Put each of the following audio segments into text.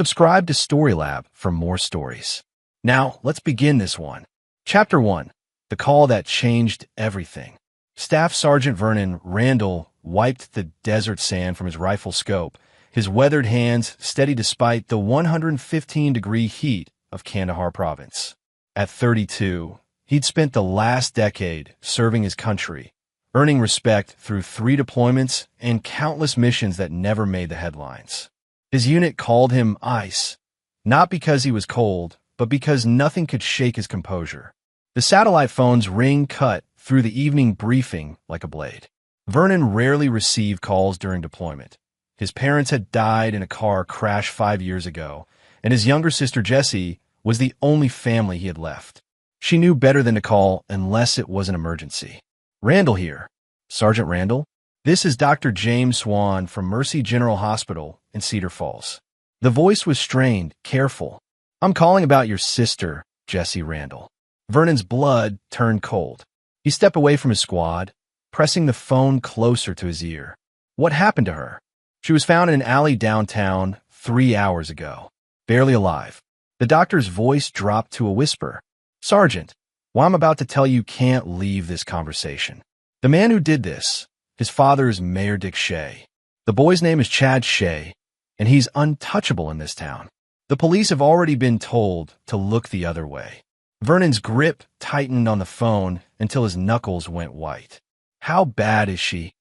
Subscribe to Storylab for more stories. Now, let's begin this one. Chapter 1. The Call That Changed Everything. Staff Sergeant Vernon Randall wiped the desert sand from his rifle scope, his weathered hands steady despite the 115-degree heat of Kandahar province. At 32, he'd spent the last decade serving his country, earning respect through 3 deployments and countless missions that never made the headlines. His unit called him Ice, not because he was cold, but because nothing could shake his composure. The satellite phone's ring cut through the evening briefing like a blade. Vernon rarely received calls during deployment. His parents had died in a car crash 5 years ago, and his younger sister Jessie was the only family he had left. She knew better than to call unless it was an emergency. Randall here. Sergeant Randall? This is Dr. James Swan from Mercy General Hospital in Cedar Falls. The voice was strained, careful. I'm calling about your sister, Jessie Randall. Vernon's blood turned cold. He stepped away from his squad, pressing the phone closer to his ear. What happened to her? She was found in an alley downtown 3 hours ago, barely alive. The doctor's voice dropped to a whisper. Sergeant, well, I'm about to tell you can't leave this conversation. The man who did this, his father is Mayor Dick Shea. The boy's name is Chad Shea, and he's untouchable in this town. The police have already been told to look the other way. Vernon's grip tightened on the phone until his knuckles went white. How bad is she?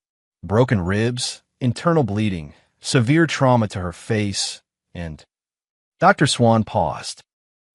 Broken ribs, internal bleeding, severe trauma to her face, and... Dr. Swan paused.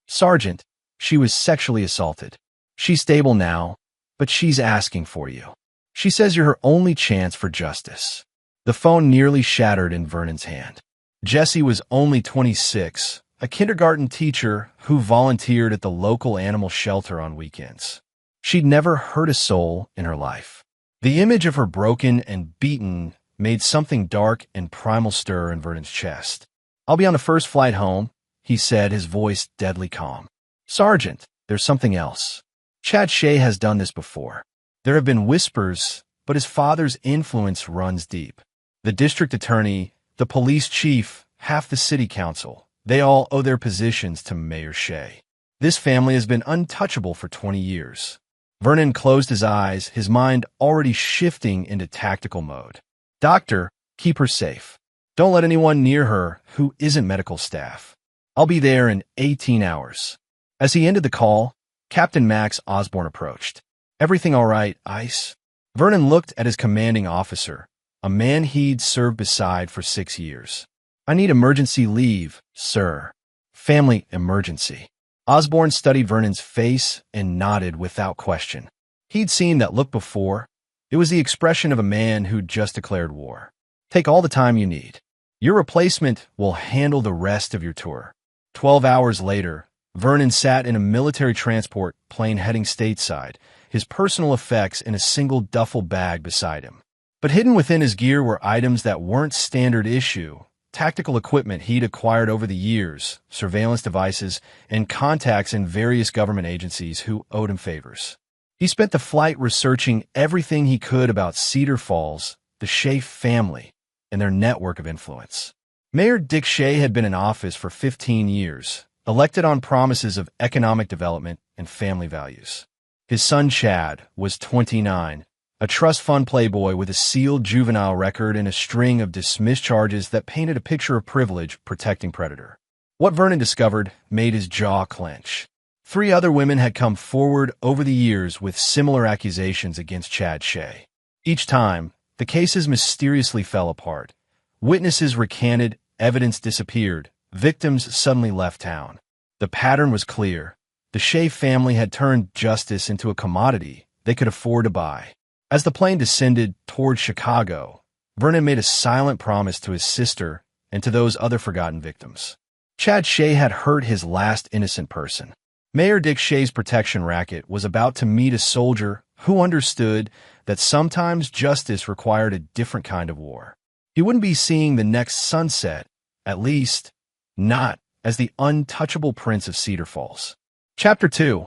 Sergeant, she was sexually assaulted. She's stable now, but she's asking for you. She says you're her only chance for justice. The phone nearly shattered in Vernon's hand. Jessie was only 26, a kindergarten teacher who volunteered at the local animal shelter on weekends. She'd never hurt a soul in her life. The image of her broken and beaten made something dark and primal stir in Vernon's chest. I'll be on the first flight home, he said, his voice deadly calm. Sergeant, there's something else. Chad Shea has done this before. There have been whispers, but his father's influence runs deep. The district attorney, the police chief, half the city council, they all owe their positions to Mayor Shea. This family has been untouchable for 20 years. Vernon closed his eyes, his mind already shifting into tactical mode. Doctor, keep her safe. Don't let anyone near her who isn't medical staff. I'll be there in 18 hours. As he ended the call, Captain Max Osborne approached. Everything all right, Ice? Vernon looked at his commanding officer, a man he'd served beside for 6 years. I need emergency leave, sir. Family emergency. Osborne studied Vernon's face and nodded without question. He'd seen that look before. It was the expression of a man who'd just declared war. Take all the time you need. Your replacement will handle the rest of your tour. 12 hours later, Vernon sat in a military transport plane heading stateside, his personal effects in a single duffel bag beside him. But hidden within his gear were items that weren't standard issue, tactical equipment he'd acquired over the years, surveillance devices, and contacts in various government agencies who owed him favors. He spent the flight researching everything he could about Cedar Falls, the Shea family, and their network of influence. Mayor Dick Shea had been in office for 15 years, elected on promises of economic development and family values. His son Chad was 29, a trust fund playboy with a sealed juvenile record and a string of dismissed charges that painted a picture of privilege protecting predator. What Vernon discovered made his jaw clench. 3 other women had come forward over the years with similar accusations against Chad Shea. Each time, the cases mysteriously fell apart. Witnesses recanted, evidence disappeared, victims suddenly left town. The pattern was clear. The Shea family had turned justice into a commodity they could afford to buy. As the plane descended toward Chicago, Vernon made a silent promise to his sister and to those other forgotten victims. Chad Shea had hurt his last innocent person. Mayor Dick Shea's protection racket was about to meet a soldier who understood that sometimes justice required a different kind of war. He wouldn't be seeing the next sunset, at least not as the untouchable prince of Cedar Falls. Chapter 2.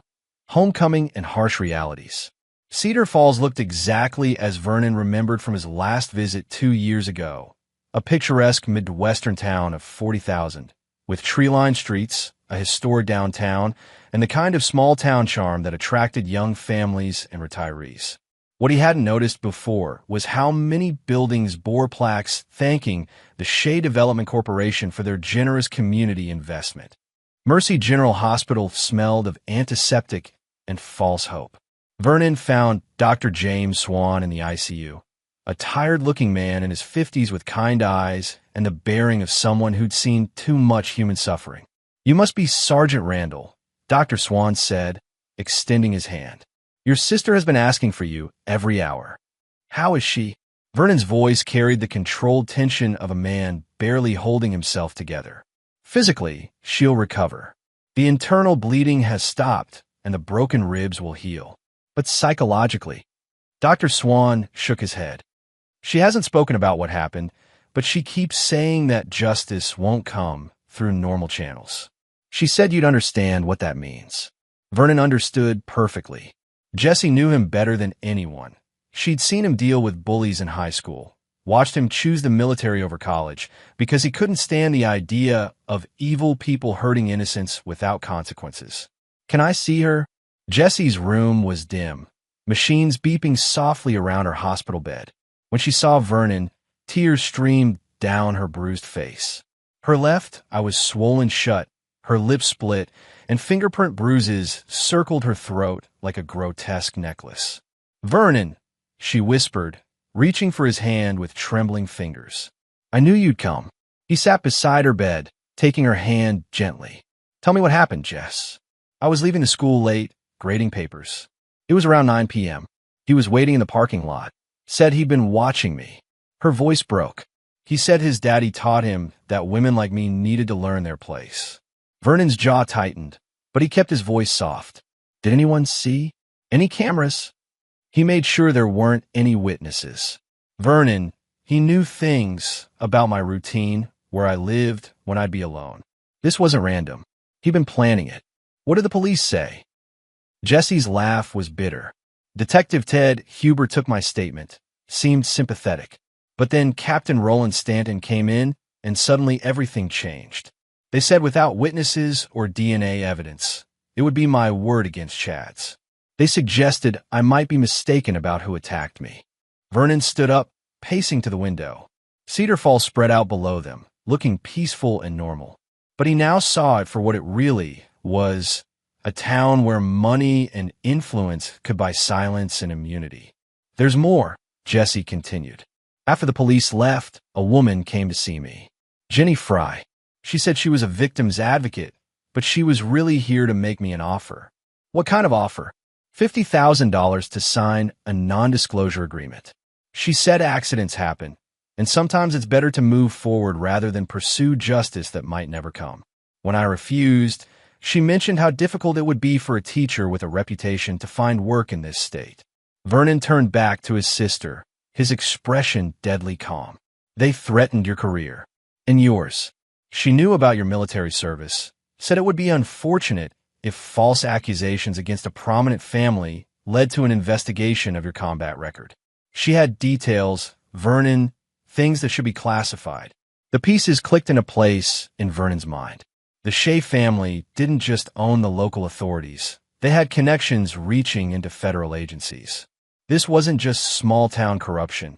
Homecoming and Harsh Realities. Cedar Falls looked exactly as Vernon remembered from his last visit 2 years ago, a picturesque Midwestern town of 40,000, with tree-lined streets, a historic downtown, and the kind of small-town charm that attracted young families and retirees. What he hadn't noticed before was how many buildings bore plaques thanking the Shea Development Corporation for their generous community investment. Mercy General Hospital smelled of antiseptic and false hope. Vernon found Dr. James Swan in the ICU, a tired-looking man in his 50s with kind eyes and the bearing of someone who'd seen too much human suffering. "You must be Sergeant Randall," Dr. Swan said, extending his hand. "Your sister has been asking for you every hour." "How is she?" Vernon's voice carried the controlled tension of a man barely holding himself together. "Physically, she'll recover. The internal bleeding has stopped, and the broken ribs will heal. But psychologically," Dr. Swan shook his head. "She hasn't spoken about what happened, but she keeps saying that justice won't come through normal channels. She said you'd understand what that means." Vernon understood perfectly. Jesse knew him better than anyone. She'd seen him deal with bullies in high school, watched him choose the military over college because he couldn't stand the idea of evil people hurting innocents without consequences. "Can I see her?" Jesse's room was dim, machines beeping softly around her hospital bed. When she saw Vernon, tears streamed down her bruised face. Her left eye was swollen shut, her lips split, and fingerprint bruises circled her throat like a grotesque necklace. "Vernon," she whispered, reaching for his hand with trembling fingers. "I knew you'd come." He sat beside her bed, taking her hand gently. "Tell me what happened, Jess." "I was leaving the school late, grading papers. It was around 9 p.m. He was waiting in the parking lot. Said he'd been watching me." Her voice broke. "He said his daddy taught him that women like me needed to learn their place." Vernon's jaw tightened, but he kept his voice soft. "Did anyone see? Any cameras?" He made sure there weren't any witnesses. "Vernon, he knew things about my routine, where I lived, when I'd be alone. This wasn't random. He'd been planning it." "What did the police say?" Jesse's laugh was bitter. "Detective Ted Huber took my statement, seemed sympathetic. But then Captain Roland Stanton came in, and suddenly everything changed. They said without witnesses or DNA evidence, it would be my word against Chad's. They suggested I might be mistaken about who attacked me." Vernon stood up, pacing to the window. Cedar Falls spread out below them, looking peaceful and normal. But he now saw it for what it really was, a town where money and influence could buy silence and immunity. "There's more," Jesse continued. "After the police left, a woman came to see me. Jenny Fry. She said she was a victim's advocate, but she was really here to make me an offer." "What kind of offer?" $50,000 to sign a non-disclosure agreement. She said accidents happen, and sometimes it's better to move forward rather than pursue justice that might never come. When I refused, she mentioned how difficult it would be for a teacher with a reputation to find work in this state. Vernon turned back to his sister, his expression deadly calm. "They threatened your career. And yours. She knew about your military service, said it would be unfortunate if false accusations against a prominent family led to an investigation of your combat record. She had details, Vernon, things that should be classified." The pieces clicked into place in Vernon's mind. The Shea family didn't just own the local authorities. They had connections reaching into federal agencies. This wasn't just small-town corruption.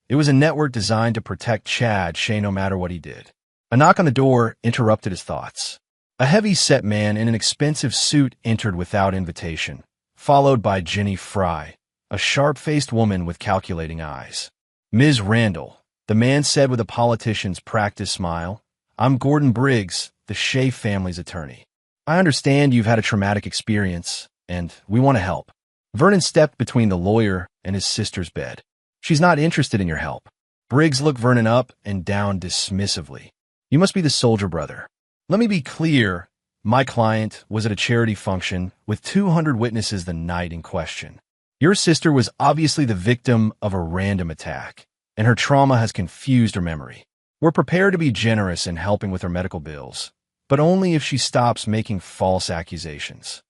It was a network designed to protect Chad Shea no matter what he did. A knock on the door interrupted his thoughts. A heavy-set man in an expensive suit entered without invitation, followed by Jenny Fry, a sharp-faced woman with calculating eyes. "Ms. Randall," the man said with a politician's practiced smile, "I'm Gordon Briggs, the Shea family's attorney. I understand you've had a traumatic experience, and we want to help." Vernon stepped between the lawyer and his sister's bed. "She's not interested in your help." Briggs looked Vernon up and down dismissively. "You must be the soldier brother. Let me be clear. My client was at a charity function with 200 witnesses the night in question. Your sister was obviously the victim of a random attack, and her trauma has confused her memory. We're prepared to be generous in helping with her medical bills, but only if she stops making false accusations."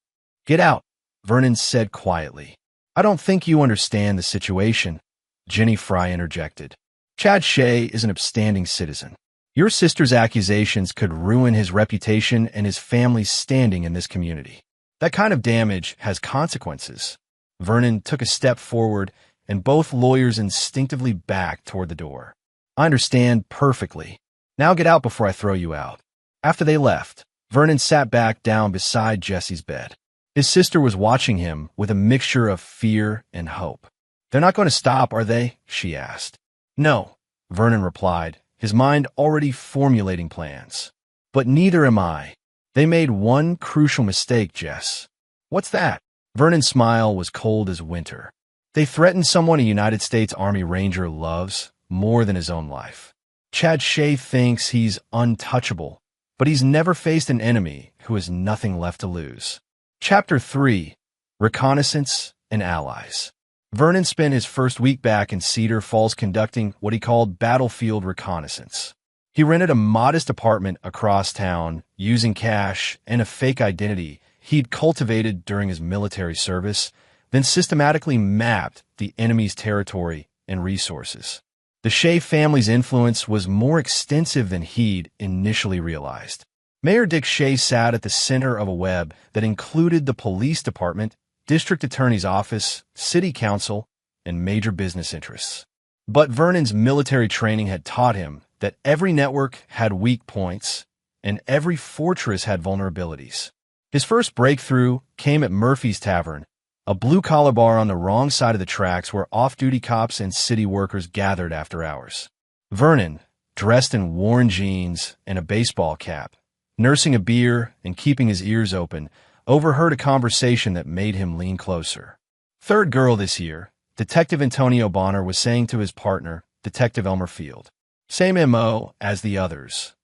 "Get out," Vernon said quietly. "I don't think you understand the situation," Jenny Fry interjected. "Chad Shea is an upstanding citizen. Your sister's accusations could ruin his reputation and his family's standing in this community. That kind of damage has consequences. Vernon took a step forward, and both lawyers instinctively backed toward the door. I understand perfectly. Now get out before I throw you out. After they left, Vernon sat back down beside Jesse's bed. His sister was watching him with a mixture of fear and hope. They're not going to stop, are they? She asked. No, Vernon replied, his mind already formulating plans. But neither am I. They made one crucial mistake, Jess. What's that? Vernon's smile was cold as winter. They threatened someone a United States Army Ranger loves more than his own life. Chad Shea thinks he's untouchable, but he's never faced an enemy who has nothing left to lose. Chapter 3. Reconnaissance and Allies. Vernon spent his first week back in Cedar Falls conducting what he called battlefield reconnaissance. He rented a modest apartment across town using cash and a fake identity he'd cultivated during his military service, then systematically mapped the enemy's territory and resources. The Shea family's influence was more extensive than he'd initially realized. Mayor Dick Shea sat at the center of a web that included the police department, district attorney's office, city council, and major business interests. But Vernon's military training had taught him that every network had weak points and every fortress had vulnerabilities. His first breakthrough came at Murphy's Tavern, a blue-collar bar on the wrong side of the tracks where off-duty cops and city workers gathered after hours. Vernon, dressed in worn jeans and a baseball cap, nursing a beer and keeping his ears open, overheard a conversation that made him lean closer. Third girl this year, Detective Antonio Bonner was saying to his partner, Detective Elmer Field. Same M.O. as the others.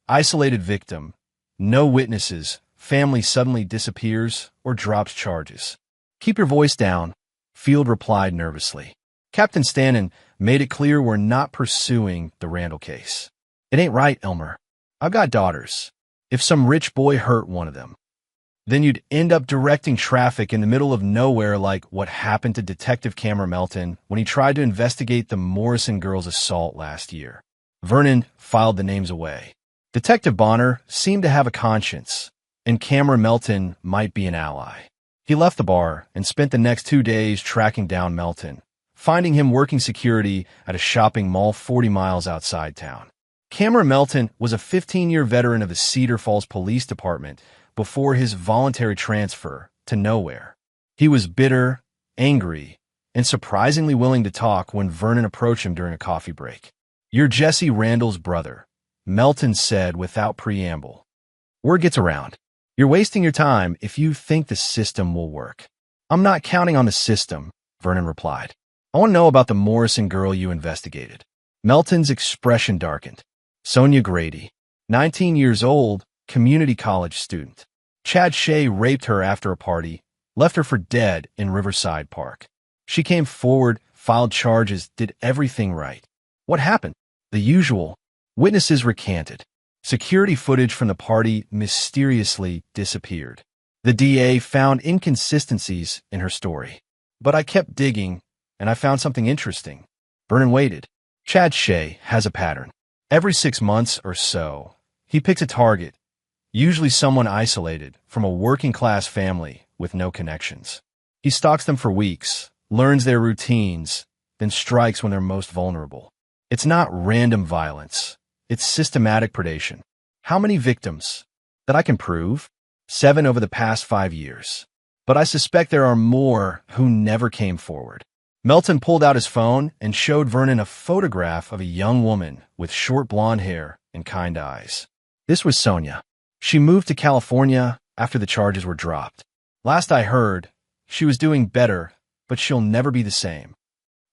Isolated victim, no witnesses, family suddenly disappears or drops charges. Keep your voice down, Field replied nervously. Captain Stannon made it clear we're not pursuing the Randall case. It ain't right, Elmer. I've got daughters. If some rich boy hurt one of them, then you'd end up directing traffic in the middle of nowhere like what happened to Detective Cameron Melton when he tried to investigate the Morrison girls' assault last year. Vernon filed the names away. Detective Bonner seemed to have a conscience, and Cameron Melton might be an ally. He left the bar and spent the next 2 days tracking down Melton, finding him working security at a shopping mall 40 miles outside town. Cameron Melton was a 15-year veteran of the Cedar Falls Police Department before his voluntary transfer to nowhere. He was bitter, angry, and surprisingly willing to talk when Vernon approached him during a coffee break. You're Jesse Randall's brother, Melton said without preamble. Word gets around. You're wasting your time if you think the system will work. I'm not counting on the system, Vernon replied. I want to know about the Morrison girl you investigated. Melton's expression darkened. Sonia Grady, 19 years old, community college student. Chad Shea raped her after a party, left her for dead in Riverside Park. She came forward, filed charges, did everything right. What happened? The usual. Witnesses recanted. Security footage from the party mysteriously disappeared. The DA found inconsistencies in her story. But I kept digging, and I found something interesting. Vernon waited. Chad Shea has a pattern. Every 6 months or so, he picks a target, usually someone isolated from a working-class family with no connections. He stalks them for weeks, learns their routines, then strikes when they're most vulnerable. It's not random violence. It's systematic predation. How many victims? That I can prove? 7 over the past 5 years. But I suspect there are more who never came forward. Melton pulled out his phone and showed Vernon a photograph of a young woman with short blonde hair and kind eyes. This was Sonia. She moved to California after the charges were dropped. Last I heard, she was doing better, but she'll never be the same.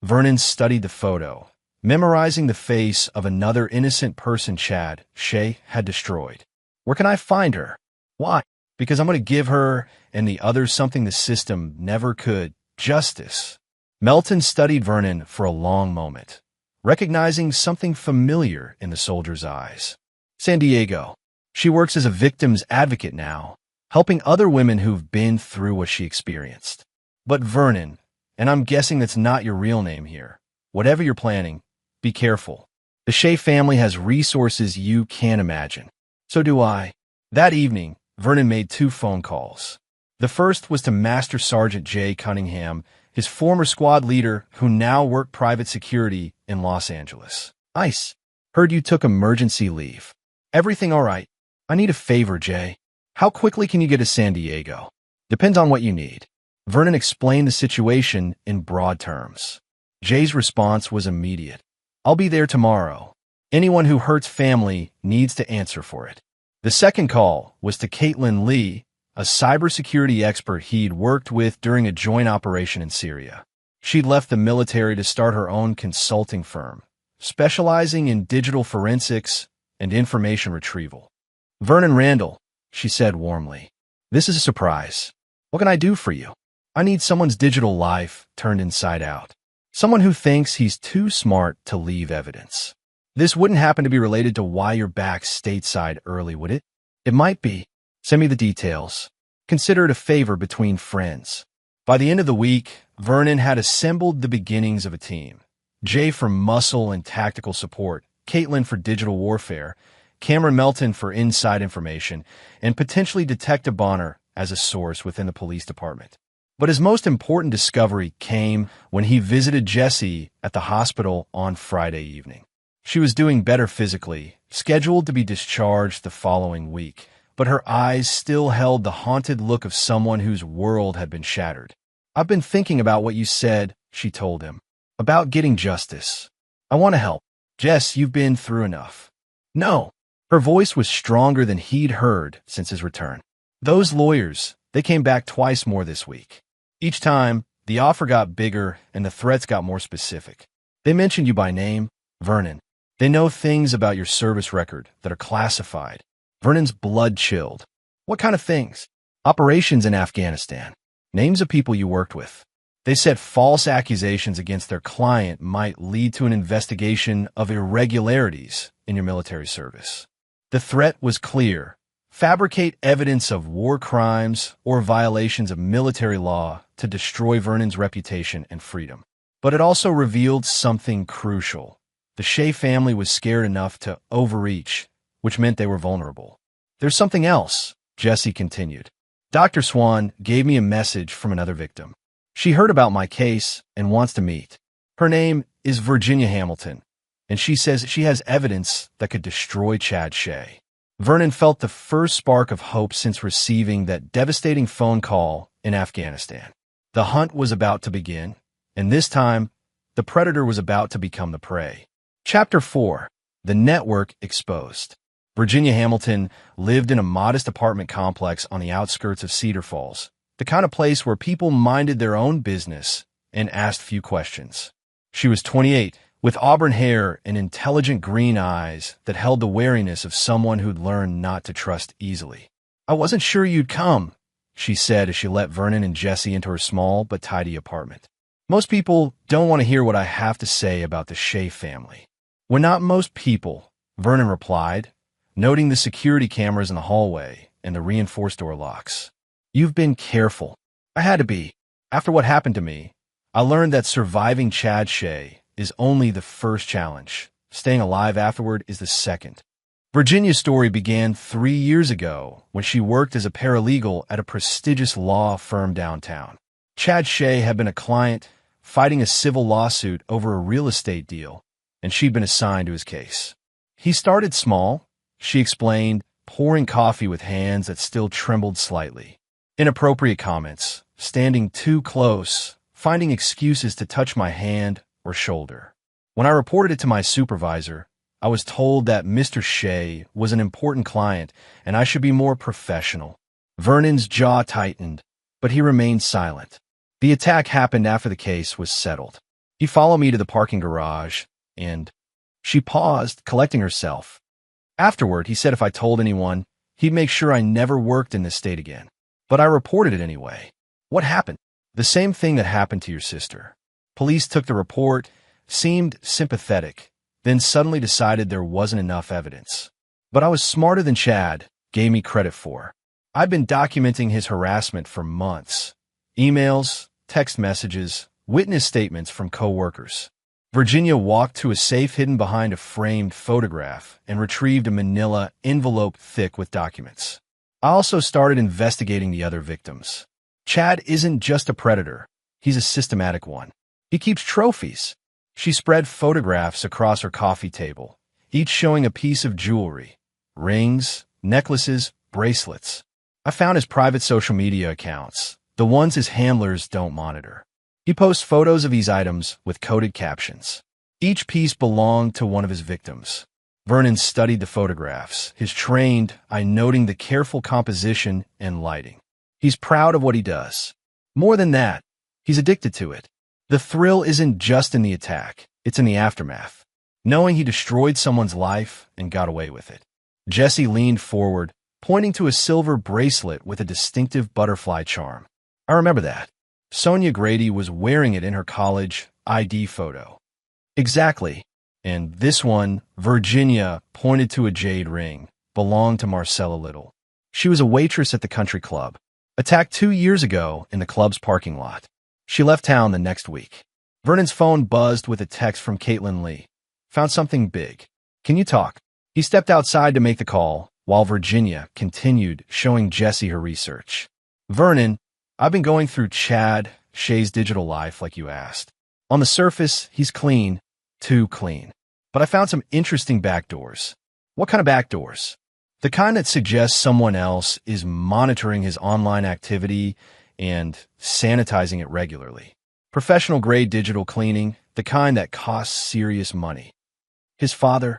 Vernon studied the photo, memorizing the face of another innocent person Chad Shea had destroyed. Where can I find her? Why? Because I'm going to give her and the others something the system never could. Justice. Melton studied Vernon for a long moment, recognizing something familiar in the soldier's eyes. San Diego. She works as a victim's advocate now, helping other women who've been through what she experienced. But Vernon, and I'm guessing that's not your real name here, whatever you're planning, be careful. The Shea family has resources you can't imagine. So do I. That evening, Vernon made 2 phone calls. The first was to Master Sergeant Jay Cunningham, his former squad leader who now worked private security in Los Angeles. Ice. Heard you took emergency leave. Everything all right? I need a favor, Jay. How quickly can you get to San Diego? Depends on what you need. Vernon explained the situation in broad terms. Jay's response was immediate. I'll be there tomorrow. Anyone who hurts family needs to answer for it. The second call was to Caitlin Lee, a cybersecurity expert he'd worked with during a joint operation in Syria. She'd left the military to start her own consulting firm, specializing in digital forensics and information retrieval. Vernon Randall, she said warmly. This is a surprise. What can I do for you? I need someone's digital life turned inside out. Someone who thinks he's too smart to leave evidence. This wouldn't happen to be related to why you're back stateside early, would it? It might be. Send me the details. Consider it a favor between friends. By the end of the week, Vernon had assembled the beginnings of a team. Jay for muscle and tactical support, Caitlin for digital warfare, Cameron Melton for inside information, and potentially Detective Bonner as a source within the police department. But his most important discovery came when he visited Jessie at the hospital on Friday evening. She was doing better physically, scheduled to be discharged the following week, but her eyes still held the haunted look of someone whose world had been shattered. I've been thinking about what you said, she told him, about getting justice. I want to help. Jess, you've been through enough. No. Her voice was stronger than he'd heard since his return. Those lawyers, they came back twice more this week. Each time, the offer got bigger and the threats got more specific. They mentioned you by name, Vernon. They know things about your service record that are classified. Vernon's blood chilled. What kind of things? Operations in Afghanistan. Names of people you worked with. They said false accusations against their client might lead to an investigation of irregularities in your military service. The threat was clear. Fabricate evidence of war crimes or violations of military law to destroy Vernon's reputation and freedom. But it also revealed something crucial. The Shea family was scared enough to overreach, which meant they were vulnerable. There's something else, Jessie continued. Dr. Swan gave me a message from another victim. She heard about my case and wants to meet. Her name is Virginia Hamilton, and she says she has evidence that could destroy Chad Shea. Vernon felt the first spark of hope since receiving that devastating phone call in Afghanistan. The hunt was about to begin, and this time, the predator was about to become the prey. Chapter 4. The Network Exposed. Virginia Hamilton lived in a modest apartment complex on the outskirts of Cedar Falls, the kind of place where people minded their own business and asked few questions. She was 28, with auburn hair and intelligent green eyes that held the wariness of someone who'd learned not to trust easily. I wasn't sure you'd come, she said as she let Vernon and Jessie into her small but tidy apartment. Most people don't want to hear what I have to say about the Shea family. Well, not most people, Vernon replied, noting the security cameras in the hallway and the reinforced door locks. You've been careful. I had to be. After what happened to me, I learned that surviving Chad Shea is only the first challenge. Staying alive afterward is the second. Virginia's story began 3 years ago when she worked as a paralegal at a prestigious law firm downtown. Chad Shea had been a client fighting a civil lawsuit over a real estate deal, and she'd been assigned to his case. He started small, she explained, pouring coffee with hands that still trembled slightly. Inappropriate comments, standing too close, finding excuses to touch my hand or shoulder. When I reported it to my supervisor, I was told that Mr. Shea was an important client and I should be more professional. Vernon's jaw tightened, but he remained silent. The attack happened after the case was settled. He followed me to the parking garage, and she paused, collecting herself. Afterward, he said if I told anyone, he'd make sure I never worked in this state again. But I reported it anyway. What happened? The same thing that happened to your sister. Police took the report, seemed sympathetic, then suddenly decided there wasn't enough evidence. But I was smarter than Chad gave me credit for. I've been documenting his harassment for months. Emails, text messages, witness statements from co-workers. Virginia walked to a safe hidden behind a framed photograph and retrieved a manila envelope thick with documents. I also started investigating the other victims. Chad isn't just a predator. He's a systematic one. He keeps trophies. She spread photographs across her coffee table, each showing a piece of jewelry, rings, necklaces, bracelets. I found his private social media accounts, the ones his handlers don't monitor. He posts photos of these items with coded captions. Each piece belonged to one of his victims. Vernon studied the photographs, his trained eye noting the careful composition and lighting. He's proud of what he does. More than that, he's addicted to it. The thrill isn't just in the attack, it's in the aftermath. Knowing he destroyed someone's life and got away with it. Jesse leaned forward, pointing to a silver bracelet with a distinctive butterfly charm. I remember that. Sonia Grady was wearing it in her college ID photo. Exactly. And this one, Virginia pointed to a jade ring, belonged to Marcella Little. She was a waitress at the country club. Attacked 2 years ago in the club's parking lot. She left town the next week. Vernon's phone buzzed with a text from Caitlin Lee. Found something big. Can you talk? He stepped outside to make the call, while Virginia continued showing Jesse her research. Vernon, I've been going through Chad Shay's digital life like you asked. On the surface, he's clean, too clean. But I found some interesting backdoors. What kind of backdoors? The kind that suggests someone else is monitoring his online activity and sanitizing it regularly. Professional-grade digital cleaning, the kind that costs serious money. His father?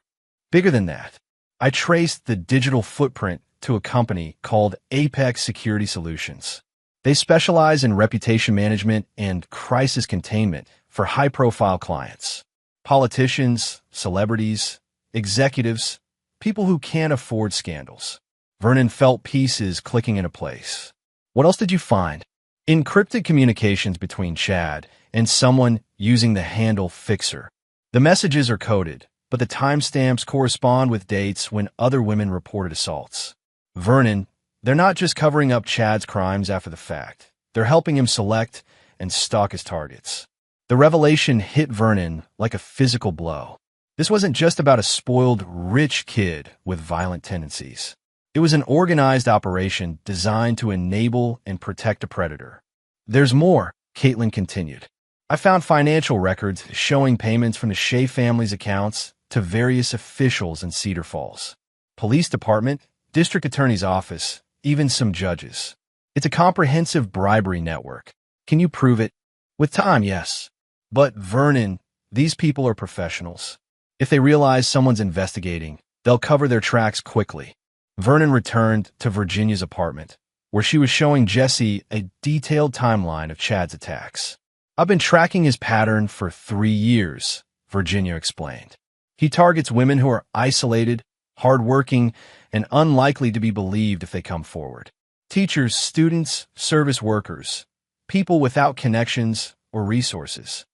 Bigger than that. I traced the digital footprint to a company called Apex Security Solutions. They specialize in reputation management and crisis containment for high-profile clients. Politicians, celebrities, executives, people who can't afford scandals. Vernon felt pieces clicking into place. What else did you find? Encrypted communications between Chad and someone using the handle Fixer. The messages are coded, but the timestamps correspond with dates when other women reported assaults. Vernon, they're not just covering up Chad's crimes after the fact. They're helping him select and stalk his targets. The revelation hit Vernon like a physical blow. This wasn't just about a spoiled, rich kid with violent tendencies. It was an organized operation designed to enable and protect a predator. There's more, Caitlin continued. I found financial records showing payments from the Shea family's accounts to various officials in Cedar Falls. Police department, district attorney's office, even some judges. It's a comprehensive bribery network. Can you prove it? With time, yes. But Vernon, these people are professionals. If they realize someone's investigating, they'll cover their tracks quickly. Vernon returned to Virginia's apartment, where she was showing Jesse a detailed timeline of Chad's attacks. I've been tracking his pattern for 3 years, Virginia explained. He targets women who are isolated, hardworking, and unlikely to be believed if they come forward. Teachers, students, service workers, people without connections or resources.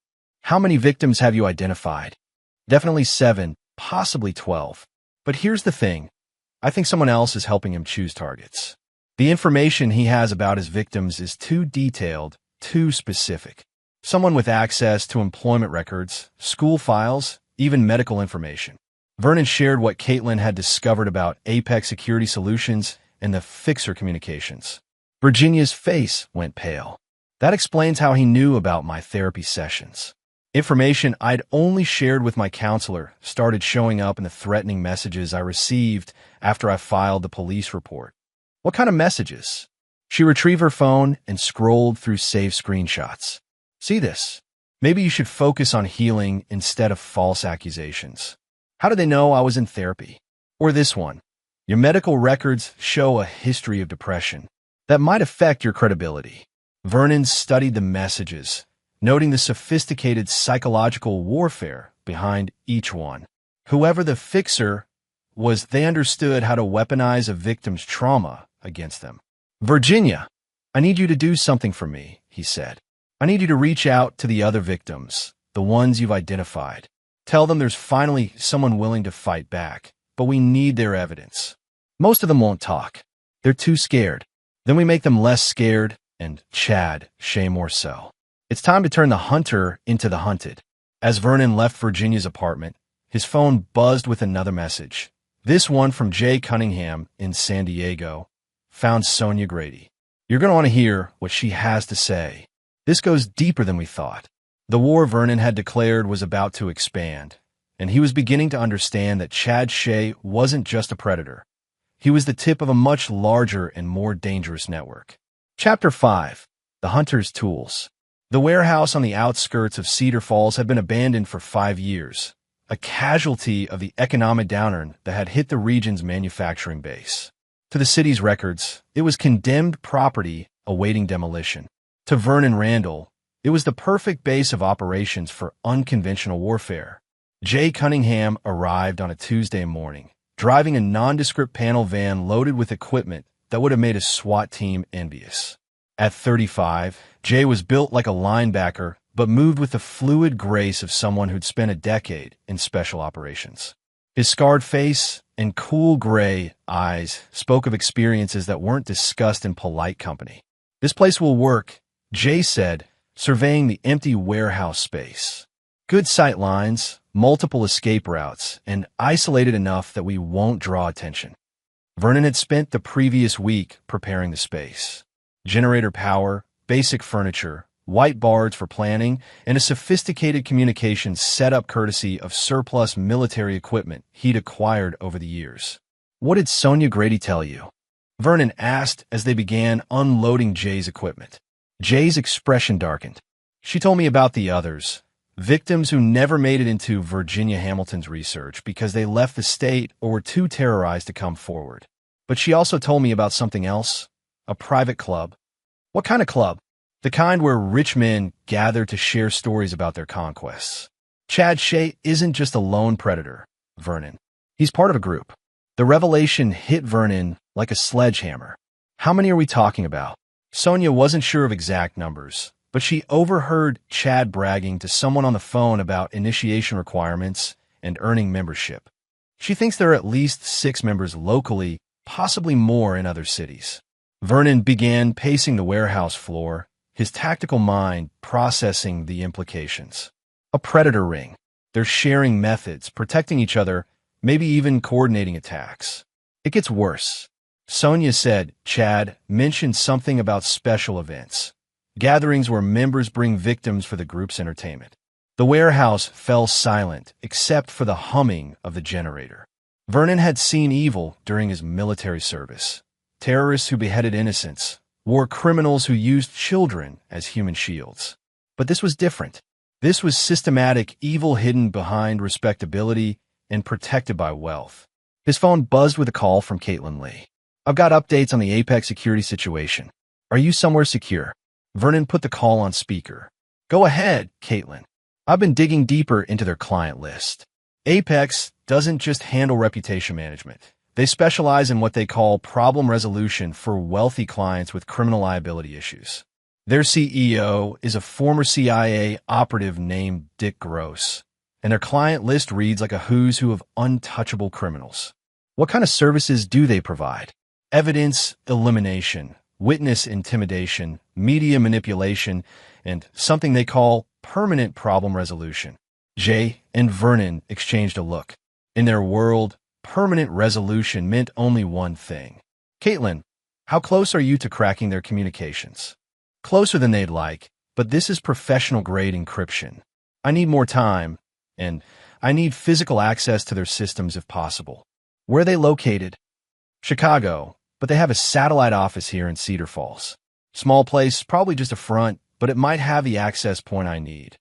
How many victims have you identified? Definitely 7, possibly 12. But here's the thing. I think someone else is helping him choose targets. The information he has about his victims is too detailed, too specific. Someone with access to employment records, school files, even medical information. Vernon shared what Caitlin had discovered about Apex Security Solutions and the Fixer communications. Virginia's face went pale. That explains how he knew about my therapy sessions. Information I'd only shared with my counselor started showing up in the threatening messages I received after I filed the police report. What kind of messages? She retrieved her phone and scrolled through saved screenshots. See this? Maybe you should focus on healing instead of false accusations. How do they know I was in therapy? Or this one. Your medical records show a history of depression. That might affect your credibility. Vernon studied the messages, noting the sophisticated psychological warfare behind each one. Whoever the fixer was, they understood how to weaponize a victim's trauma against them. Virginia, I need you to do something for me, he said. I need you to reach out to the other victims, the ones you've identified. Tell them there's finally someone willing to fight back, but we need their evidence. Most of them won't talk. They're too scared. Then we make them less scared, and Chad, Shay more so. It's time to turn the hunter into the hunted. As Vernon left Virginia's apartment, his phone buzzed with another message. This one from Jay Cunningham in San Diego. Found Sonia Grady. You're going to want to hear what she has to say. This goes deeper than we thought. The war Vernon had declared was about to expand, and he was beginning to understand that Chad Shea wasn't just a predator. He was the tip of a much larger and more dangerous network. Chapter 5. The Hunter's Tools. The warehouse on the outskirts of Cedar Falls had been abandoned for 5 years, a casualty of the economic downturn that had hit the region's manufacturing base. To the city's records, it was condemned property awaiting demolition. To Vernon Randall, it was the perfect base of operations for unconventional warfare. Jay Cunningham arrived on a Tuesday morning, driving a nondescript panel van loaded with equipment that would have made a SWAT team envious. At 35, Jay was built like a linebacker, but moved with the fluid grace of someone who'd spent a decade in special operations. His scarred face and cool gray eyes spoke of experiences that weren't discussed in polite company. This place will work, Jay said, surveying the empty warehouse space. Good sight lines, multiple escape routes, and isolated enough that we won't draw attention. Vernon had spent the previous week preparing the space. Generator power, basic furniture, whiteboards for planning, and a sophisticated communications setup courtesy of surplus military equipment he'd acquired over the years. What did Sonia Grady tell you? Vernon asked as they began unloading Jay's equipment. Jay's expression darkened. She told me about the others, victims who never made it into Virginia Hamilton's research because they left the state or were too terrorized to come forward. But she also told me about something else, a private club. What kind of club? The kind where rich men gather to share stories about their conquests. Chad Shea isn't just a lone predator, Vernon. He's part of a group. The revelation hit Vernon like a sledgehammer. How many are we talking about? Sonia wasn't sure of exact numbers, but she overheard Chad bragging to someone on the phone about initiation requirements and earning membership. She thinks there are at least 6 members locally, possibly more in other cities. Vernon began pacing the warehouse floor, his tactical mind processing the implications. A predator ring. They're sharing methods, protecting each other, maybe even coordinating attacks. It gets worse. Sonia said Chad mentioned something about special events, gatherings where members bring victims for the group's entertainment. The warehouse fell silent except for the humming of the generator. Vernon had seen evil during his military service. Terrorists who beheaded innocents, war criminals who used children as human shields. But this was different. This was systematic evil hidden behind respectability and protected by wealth. His phone buzzed with a call from Caitlin Lee. I've got updates on the Apex security situation. Are you somewhere secure? Vernon put the call on speaker. Go ahead, Caitlin. I've been digging deeper into their client list. Apex doesn't just handle reputation management. They specialize in what they call problem resolution for wealthy clients with criminal liability issues. Their CEO is a former CIA operative named Dick Gross, and their client list reads like a who's who of untouchable criminals. What kind of services do they provide? Evidence elimination, witness intimidation, media manipulation, and something they call permanent problem resolution. Jay and Vernon exchanged a look. In their world, permanent resolution meant only one thing. Caitlin, how close are you to cracking their communications? Closer than they'd like, but this is professional-grade encryption. I need more time, and I need physical access to their systems if possible. Where are they located? Chicago, but they have a satellite office here in Cedar Falls. Small place, probably just a front, but it might have the access point I need.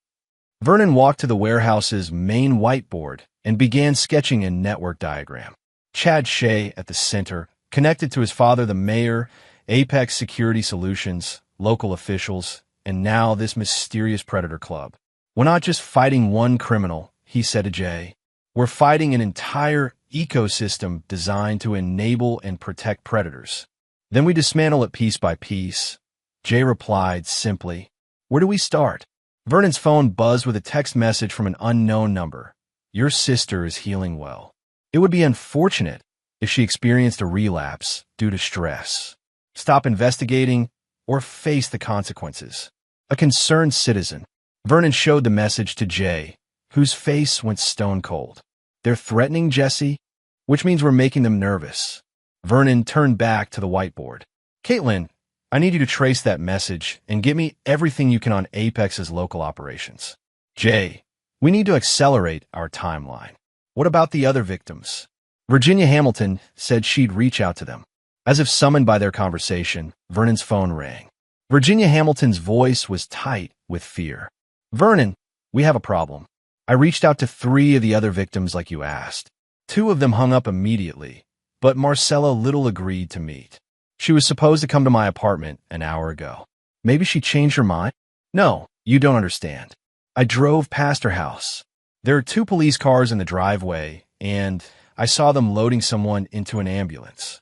Vernon walked to the warehouse's main whiteboard and began sketching a network diagram. Chad Shea at the center, connected to his father, the mayor, Apex Security Solutions, local officials, and now this mysterious predator club. We're not just fighting one criminal, he said to Jay. We're fighting an entire ecosystem designed to enable and protect predators. Then we dismantle it piece by piece. Jay replied simply, where do we start? Vernon's phone buzzed with a text message from an unknown number. Your sister is healing well. It would be unfortunate if she experienced a relapse due to stress. Stop investigating or face the consequences. A concerned citizen. Vernon showed the message to Jay, whose face went stone cold. They're threatening Jesse, which means we're making them nervous. Vernon turned back to the whiteboard. Caitlin, I need you to trace that message and get me everything you can on Apex's local operations. Jay, we need to accelerate our timeline. What about the other victims? Virginia Hamilton said she'd reach out to them. As if summoned by their conversation, Vernon's phone rang. Virginia Hamilton's voice was tight with fear. Vernon, we have a problem. I reached out to 3 of the other victims like you asked. 2 of them hung up immediately, but Marcella Little agreed to meet. She was supposed to come to my apartment an hour ago. Maybe she changed her mind? No, you don't understand. I drove past her house. There are 2 police cars in the driveway, and I saw them loading someone into an ambulance.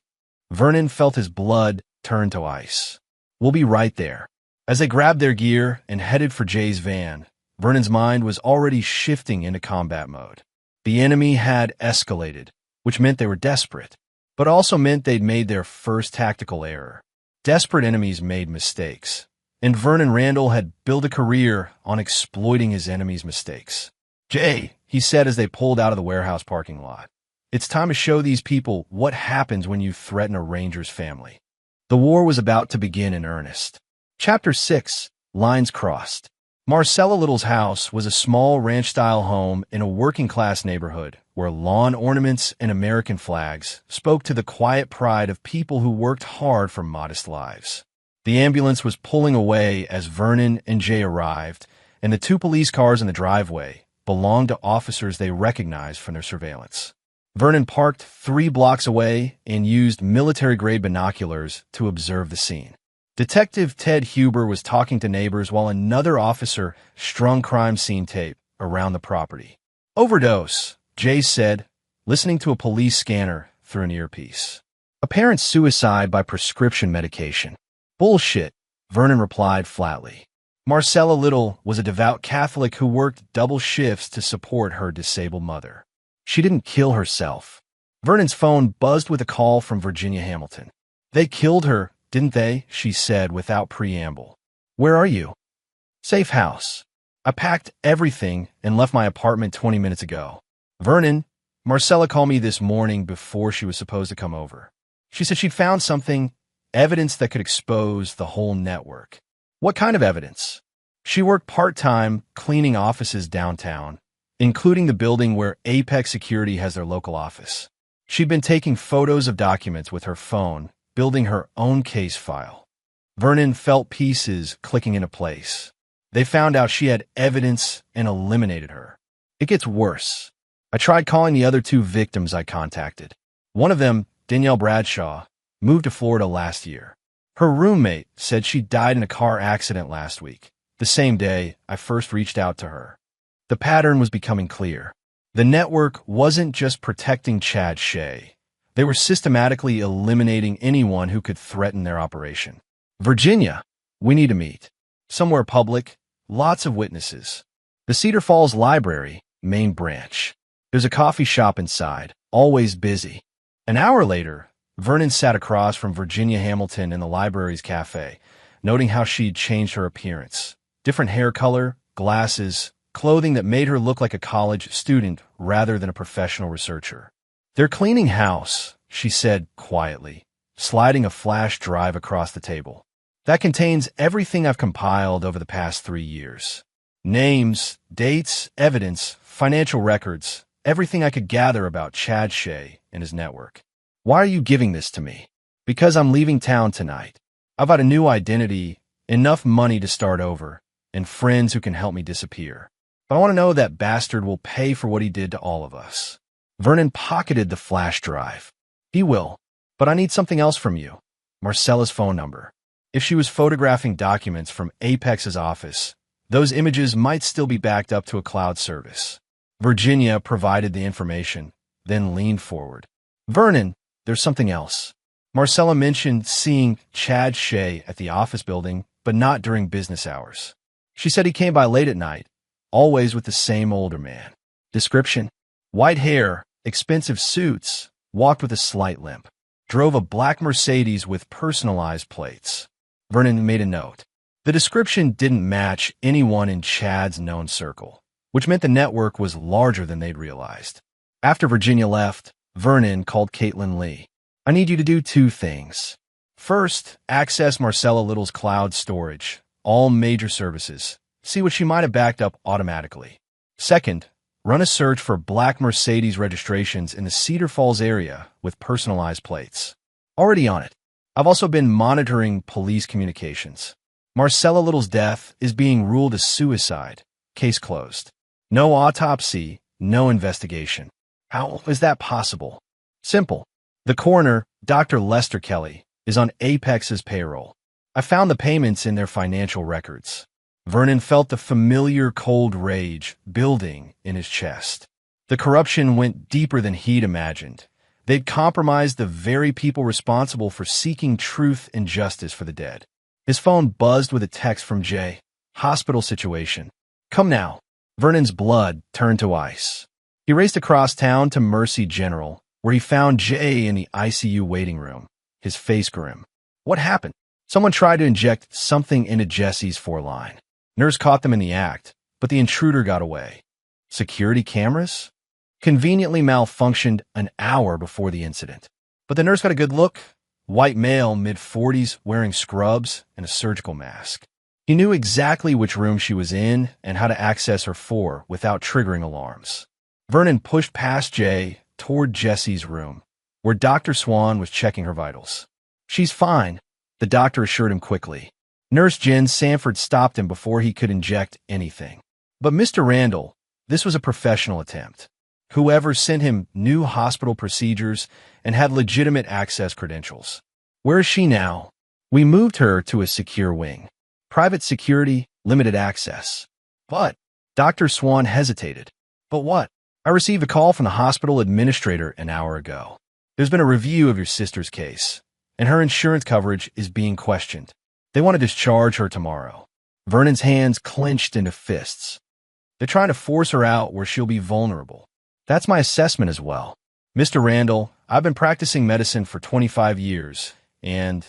Vernon felt his blood turn to ice. We'll be right there. As they grabbed their gear and headed for Jay's van, Vernon's mind was already shifting into combat mode. The enemy had escalated, which meant they were desperate, but also meant they'd made their first tactical error. Desperate enemies made mistakes, and Vernon Randall had built a career on exploiting his enemies' mistakes. Jay, he said as they pulled out of the warehouse parking lot, it's time to show these people what happens when you threaten a ranger's family. The war was about to begin in earnest. Chapter 6, Lines Crossed. Marcella Little's house was a small ranch-style home in a working-class neighborhood where lawn ornaments and American flags spoke to the quiet pride of people who worked hard for modest lives. The ambulance was pulling away as Vernon and Jay arrived, and the 2 police cars in the driveway belonged to officers they recognized from their surveillance. Vernon parked 3 blocks away and used military-grade binoculars to observe the scene. Detective Ted Huber was talking to neighbors while another officer strung crime scene tape around the property. Overdose, Jay said, listening to a police scanner through an earpiece. Apparent suicide by prescription medication. Bullshit, Vernon replied flatly. Marcella Little was a devout Catholic who worked double shifts to support her disabled mother. She didn't kill herself. Vernon's phone buzzed with a call from Virginia Hamilton. They killed her, didn't they? She said without preamble. Where are you? Safe house. I packed everything and left my apartment 20 minutes ago. Vernon, Marcella called me this morning before she was supposed to come over. She said she'd found something, evidence that could expose the whole network. What kind of evidence? She worked part-time cleaning offices downtown, including the building where Apex Security has their local office. She'd been taking photos of documents with her phone, building her own case file. Vernon felt pieces clicking into place. They found out she had evidence and eliminated her. It gets worse. I tried calling the other 2 victims I contacted. One of them, Danielle Bradshaw, moved to Florida last year. Her roommate said she died in a car accident last week, the same day I first reached out to her. The pattern was becoming clear. The network wasn't just protecting Chad Shea. They were systematically eliminating anyone who could threaten their operation. Virginia, we need to meet. Somewhere public, lots of witnesses. The Cedar Falls Library, main branch. There's a coffee shop inside, always busy. An hour later, Vernon sat across from Virginia Hamilton in the library's cafe, noting how she'd changed her appearance. Different hair color, glasses, clothing that made her look like a college student rather than a professional researcher. They're cleaning house, she said quietly, sliding a flash drive across the table. That contains everything I've compiled over the past 3 years. Names, dates, evidence, financial records, everything I could gather about Chad Shea and his network. Why are you giving this to me? Because I'm leaving town tonight. I've got a new identity, enough money to start over, and friends who can help me disappear. But I want to know that bastard will pay for what he did to all of us. Vernon pocketed the flash drive. He will, but I need something else from you. Marcella's phone number. If she was photographing documents from Apex's office, those images might still be backed up to a cloud service. Virginia provided the information, then leaned forward. Vernon, there's something else. Marcella mentioned seeing Chad Shea at the office building, but not during business hours. She said he came by late at night, always with the same older man. Description: white hair, expensive suits, walked with a slight limp, drove a black Mercedes with personalized plates. Vernon made a note. The description didn't match anyone in Chad's known circle. which meant the network was larger than they'd realized. After Virginia left, Vernon called Caitlin Lee. I need you to do two things. First, access Marcella Little's cloud storage, all major services. See what she might have backed up automatically. Second, run a search for black Mercedes registrations in the Cedar Falls area with personalized plates. Already on it. I've also been monitoring police communications. Marcella Little's death is being ruled a suicide. Case closed. No autopsy, no investigation. How is that possible? Simple. The coroner, Dr. Lester Kelly, is on Apex's payroll. I found the payments in their financial records. Vernon felt the familiar cold rage building in his chest. The corruption went deeper than he'd imagined. They'd compromised the very people responsible for seeking truth and justice for the dead. His phone buzzed with a text from Jay. Hospital situation. Come now. Vernon's blood turned to ice. He raced across town to Mercy General, where he found Jay in the ICU waiting room, his face grim. What happened? Someone tried to inject something into Jesse's foreline. Nurse caught them in the act, but the intruder got away. Security cameras? Conveniently malfunctioned an hour before the incident. But the nurse got a good look. White male, mid-40s, wearing scrubs and a surgical mask. He knew exactly which room she was in and how to access her for without triggering alarms. Vernon pushed past Jay toward Jesse's room, where Dr. Swan was checking her vitals. She's fine, the doctor assured him quickly. Nurse Jen Sanford stopped him before he could inject anything. But Mr. Randall, this was a professional attempt. Whoever sent him new hospital procedures and had legitimate access credentials. Where is she now? We moved her to a secure wing. Private security, limited access. But Dr. Swan hesitated. But what? I received a call from the hospital administrator an hour ago. There's been a review of your sister's case, and her insurance coverage is being questioned. They want to discharge her tomorrow. Vernon's hands clenched into fists. They're trying to force her out where she'll be vulnerable. That's my assessment as well. Mr. Randall, I've been practicing medicine for 25 years, and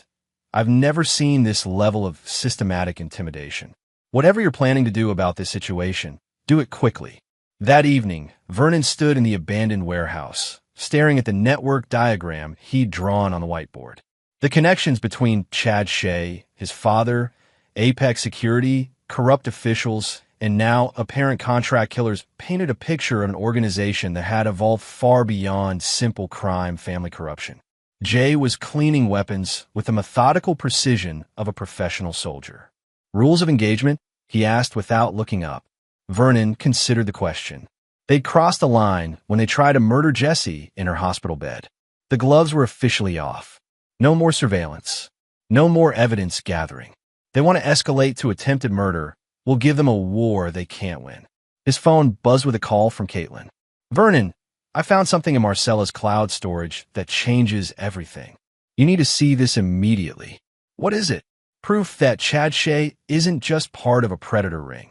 I've never seen this level of systematic intimidation. Whatever you're planning to do about this situation, do it quickly. That evening, Vernon stood in the abandoned warehouse, staring at the network diagram he'd drawn on the whiteboard. The connections between Chad Shea, his father, Apex Security, corrupt officials, and now apparent contract killers painted a picture of an organization that had evolved far beyond simple crime, family corruption. Jay was cleaning weapons with the methodical precision of a professional soldier. Rules of engagement? He asked without looking up. Vernon considered the question. They'd crossed the line when they tried to murder Jessie in her hospital bed. The gloves were officially off. No more surveillance. No more evidence gathering. They want to escalate to attempted murder. We'll give them a war they can't win. His phone buzzed with a call from Caitlin. Vernon, I found something in Marcella's cloud storage that changes everything. You need to see this immediately. What is it? Proof that Chad Shea isn't just part of a predator ring.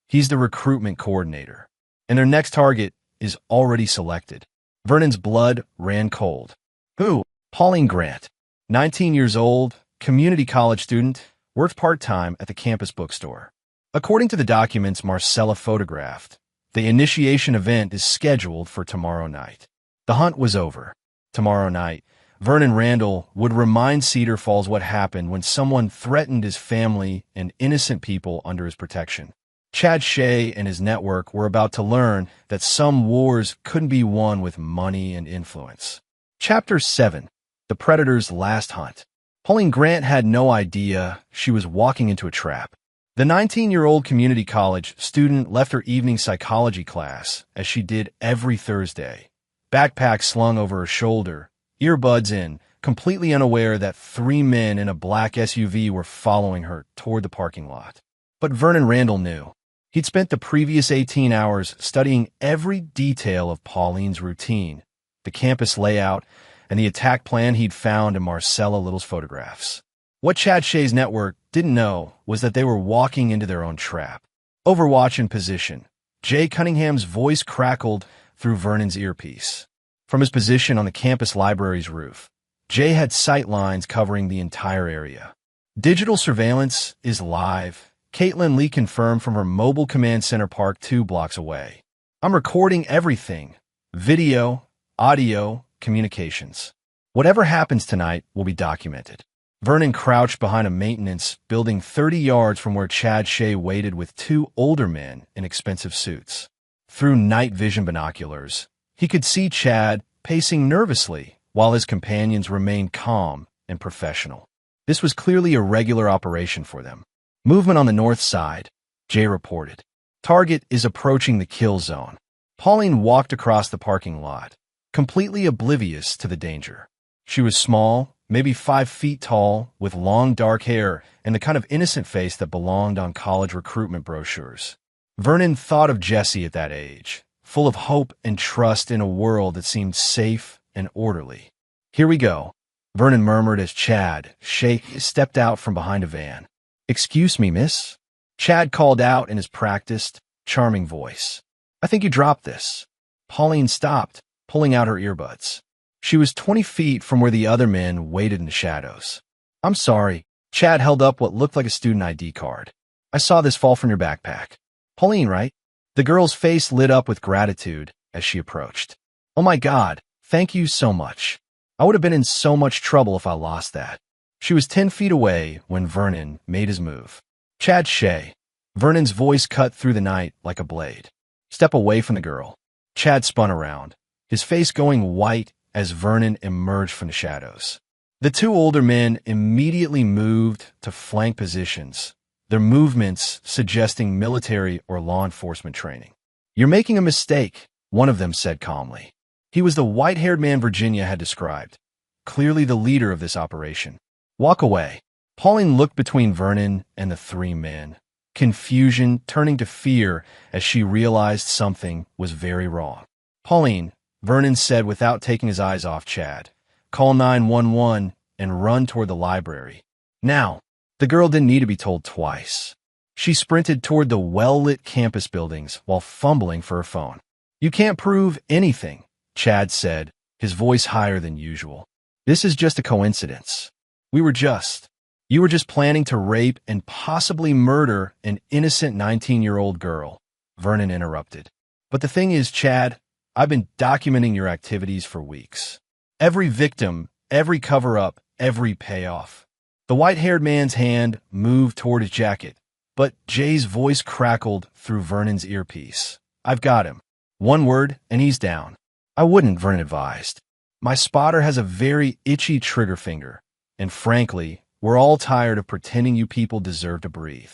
He's the recruitment coordinator. And their next target is already selected. Vernon's blood ran cold. Who? Pauline Grant. 19 years old, community college student, worked part-time at the campus bookstore. According to the documents Marcella photographed, the initiation event is scheduled for tomorrow night. The hunt was over. Tomorrow night, Vernon Randall would remind Cedar Falls what happened when someone threatened his family and innocent people under his protection. Chad Shea and his network were about to learn that some wars couldn't be won with money and influence. Chapter 7. The Predator's Last Hunt. Pauline Grant had no idea she was walking into a trap. The 19-year-old community college student left her evening psychology class, as she did every Thursday. Backpack slung over her shoulder, earbuds in, completely unaware that 3 men in a black SUV were following her toward the parking lot. But Vernon Randall knew. He'd spent the previous 18 hours studying every detail of Pauline's routine, the campus layout, and the attack plan he'd found in Marcella Little's photographs. What Chad Shea's network didn't know was that they were walking into their own trap. Overwatch in position. Jay Cunningham's voice crackled through Vernon's earpiece. From his position on the campus library's roof, Jay had sight lines covering the entire area. Digital surveillance is live, Caitlin Lee confirmed from her mobile command center parked 2 blocks away. I'm recording everything. Video, audio, communications. Whatever happens tonight will be documented. Vernon crouched behind a maintenance building 30 yards from where Chad Shea waited with 2 older men in expensive suits. Through night vision binoculars, he could see Chad pacing nervously while his companions remained calm and professional. This was clearly a regular operation for them. Movement on the north side, Jay reported. Target is approaching the kill zone. Pauline walked across the parking lot, completely oblivious to the danger. She was small, maybe 5 feet tall, with long dark hair and the kind of innocent face that belonged on college recruitment brochures. Vernon thought of Jesse at that age, full of hope and trust in a world that seemed safe and orderly. Here we go, Vernon murmured as Chad Shea stepped out from behind a van. Excuse me, miss? Chad called out in his practiced, charming voice. I think you dropped this. Pauline stopped, pulling out her earbuds. She was 20 feet from where the other men waited in the shadows. I'm sorry. Chad held up what looked like a student ID card. I saw this fall from your backpack. Pauline, right? The girl's face lit up with gratitude as she approached. Oh my God, thank you so much. I would have been in so much trouble if I lost that. She was 10 feet away when Vernon made his move. Chad Shea. Vernon's voice cut through the night like a blade. Step away from the girl. Chad spun around, his face going white as Vernon emerged from the shadows. The 2 older men immediately moved to flank positions, their movements suggesting military or law enforcement training. You're making a mistake, one of them said calmly. He was the white-haired man Virginia had described, clearly the leader of this operation. Walk away. Pauline looked between Vernon and the 3 men, confusion turning to fear as she realized something was very wrong. Pauline, Vernon said without taking his eyes off Chad, call 911 and run toward the library. Now, the girl didn't need to be told twice. She sprinted toward the well-lit campus buildings while fumbling for her phone. You can't prove anything, Chad said, his voice higher than usual. This is just a coincidence. You were just planning to rape and possibly murder an innocent 19-year-old girl, Vernon interrupted. But the thing is, Chad, I've been documenting your activities for weeks. Every victim, every cover-up, every payoff. The white-haired man's hand moved toward his jacket, but Jay's voice crackled through Vernon's earpiece. I've got him. 1 word, and he's down. I wouldn't, Vernon advised. My spotter has a very itchy trigger finger, and frankly, we're all tired of pretending you people deserve to breathe.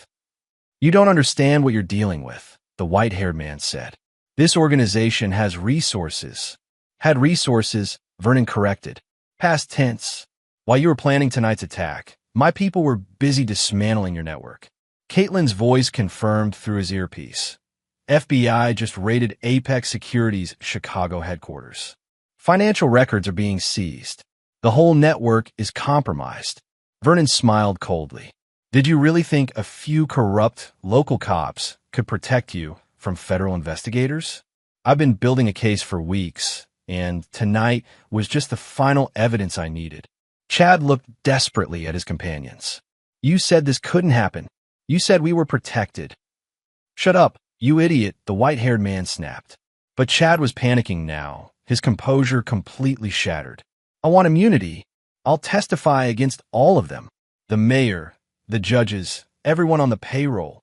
You don't understand what you're dealing with, the white-haired man said. This organization has resources. Had resources, Vernon corrected. Past tense. While you were planning tonight's attack, my people were busy dismantling your network. Caitlin's voice confirmed through his earpiece. FBI just raided Apex Security's Chicago headquarters. Financial records are being seized. The whole network is compromised. Vernon smiled coldly. Did you really think a few corrupt local cops could protect you from federal investigators? I've been building a case for weeks, and tonight was just the final evidence I needed. Chad looked desperately at his companions. You said this couldn't happen. You said we were protected. Shut up, you idiot, the white-haired man snapped. But Chad was panicking now, his composure completely shattered. I want immunity. I'll testify against all of them. The mayor, the judges, everyone on the payroll.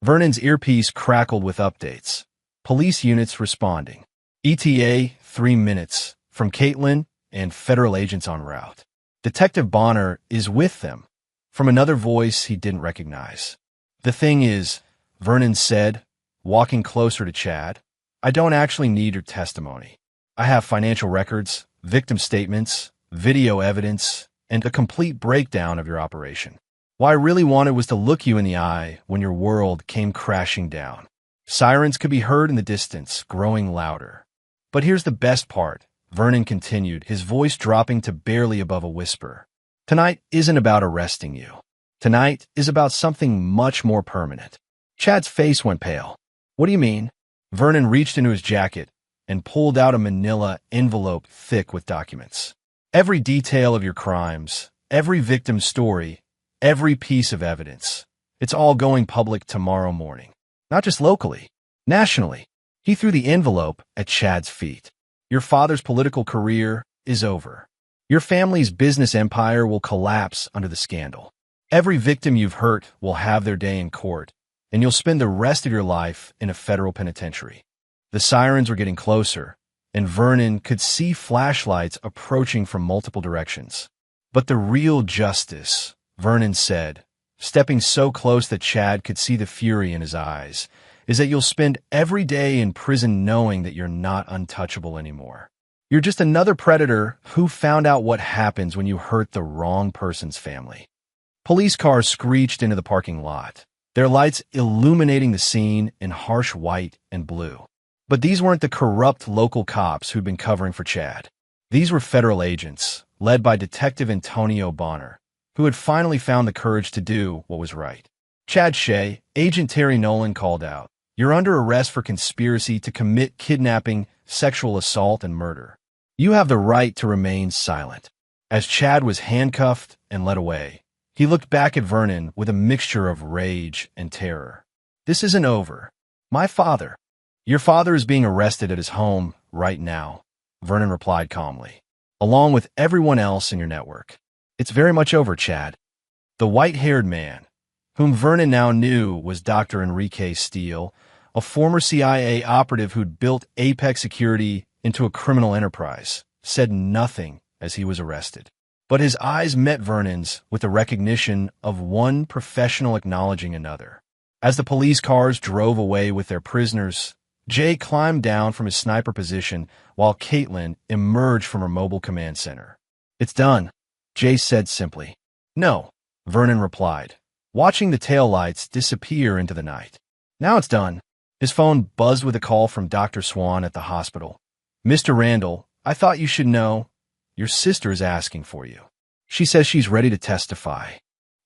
Vernon's earpiece crackled with updates. Police units responding. ETA, 3 minutes, from Caitlin and federal agents en route. Detective Bonner is with them, from another voice he didn't recognize. The thing is, Vernon said, walking closer to Chad, I don't actually need your testimony. I have financial records, victim statements, video evidence, and a complete breakdown of your operation. What I really wanted was to look you in the eye when your world came crashing down. Sirens could be heard in the distance, growing louder. But here's the best part, Vernon continued, his voice dropping to barely above a whisper. Tonight isn't about arresting you. Tonight is about something much more permanent. Chad's face went pale. What do you mean? Vernon reached into his jacket and pulled out a manila envelope thick with documents. Every detail of your crimes, every victim's story, every piece of evidence. It's all going public tomorrow morning. Not just locally, nationally. He threw the envelope at Chad's feet. Your father's political career is over. Your family's business empire will collapse under the scandal. Every victim you've hurt will have their day in court, and you'll spend the rest of your life in a federal penitentiary. The sirens were getting closer, and Vernon could see flashlights approaching from multiple directions. But the real justice, Vernon said, stepping so close that Chad could see the fury in his eyes, is that you'll spend every day in prison knowing that you're not untouchable anymore. You're just another predator who found out what happens when you hurt the wrong person's family. Police cars screeched into the parking lot, their lights illuminating the scene in harsh white and blue. But these weren't the corrupt local cops who'd been covering for Chad. These were federal agents, led by Detective Antonio Bonner, who had finally found the courage to do what was right. Chad Shea, Agent Terry Nolan called out, "You're under arrest for conspiracy to commit kidnapping, sexual assault, and murder. You have the right to remain silent." As Chad was handcuffed and led away, he looked back at Vernon with a mixture of rage and terror. "This isn't over. Your father is being arrested at his home right now," Vernon replied calmly, "along with everyone else in your network. It's very much over, Chad." The white-haired man, whom Vernon now knew was Dr. Enrique Steele, a former CIA operative who'd built Apex Security into a criminal enterprise, said nothing as he was arrested. But his eyes met Vernon's with the recognition of one professional acknowledging another. As the police cars drove away with their prisoners, Jay climbed down from his sniper position while Caitlin emerged from her mobile command center. "It's done," Jay said simply. "No," Vernon replied, watching the taillights disappear into the night. "Now it's done." His phone buzzed with a call from Dr. Swan at the hospital. "Mr. Randall, I thought you should know. Your sister is asking for you. She says she's ready to testify."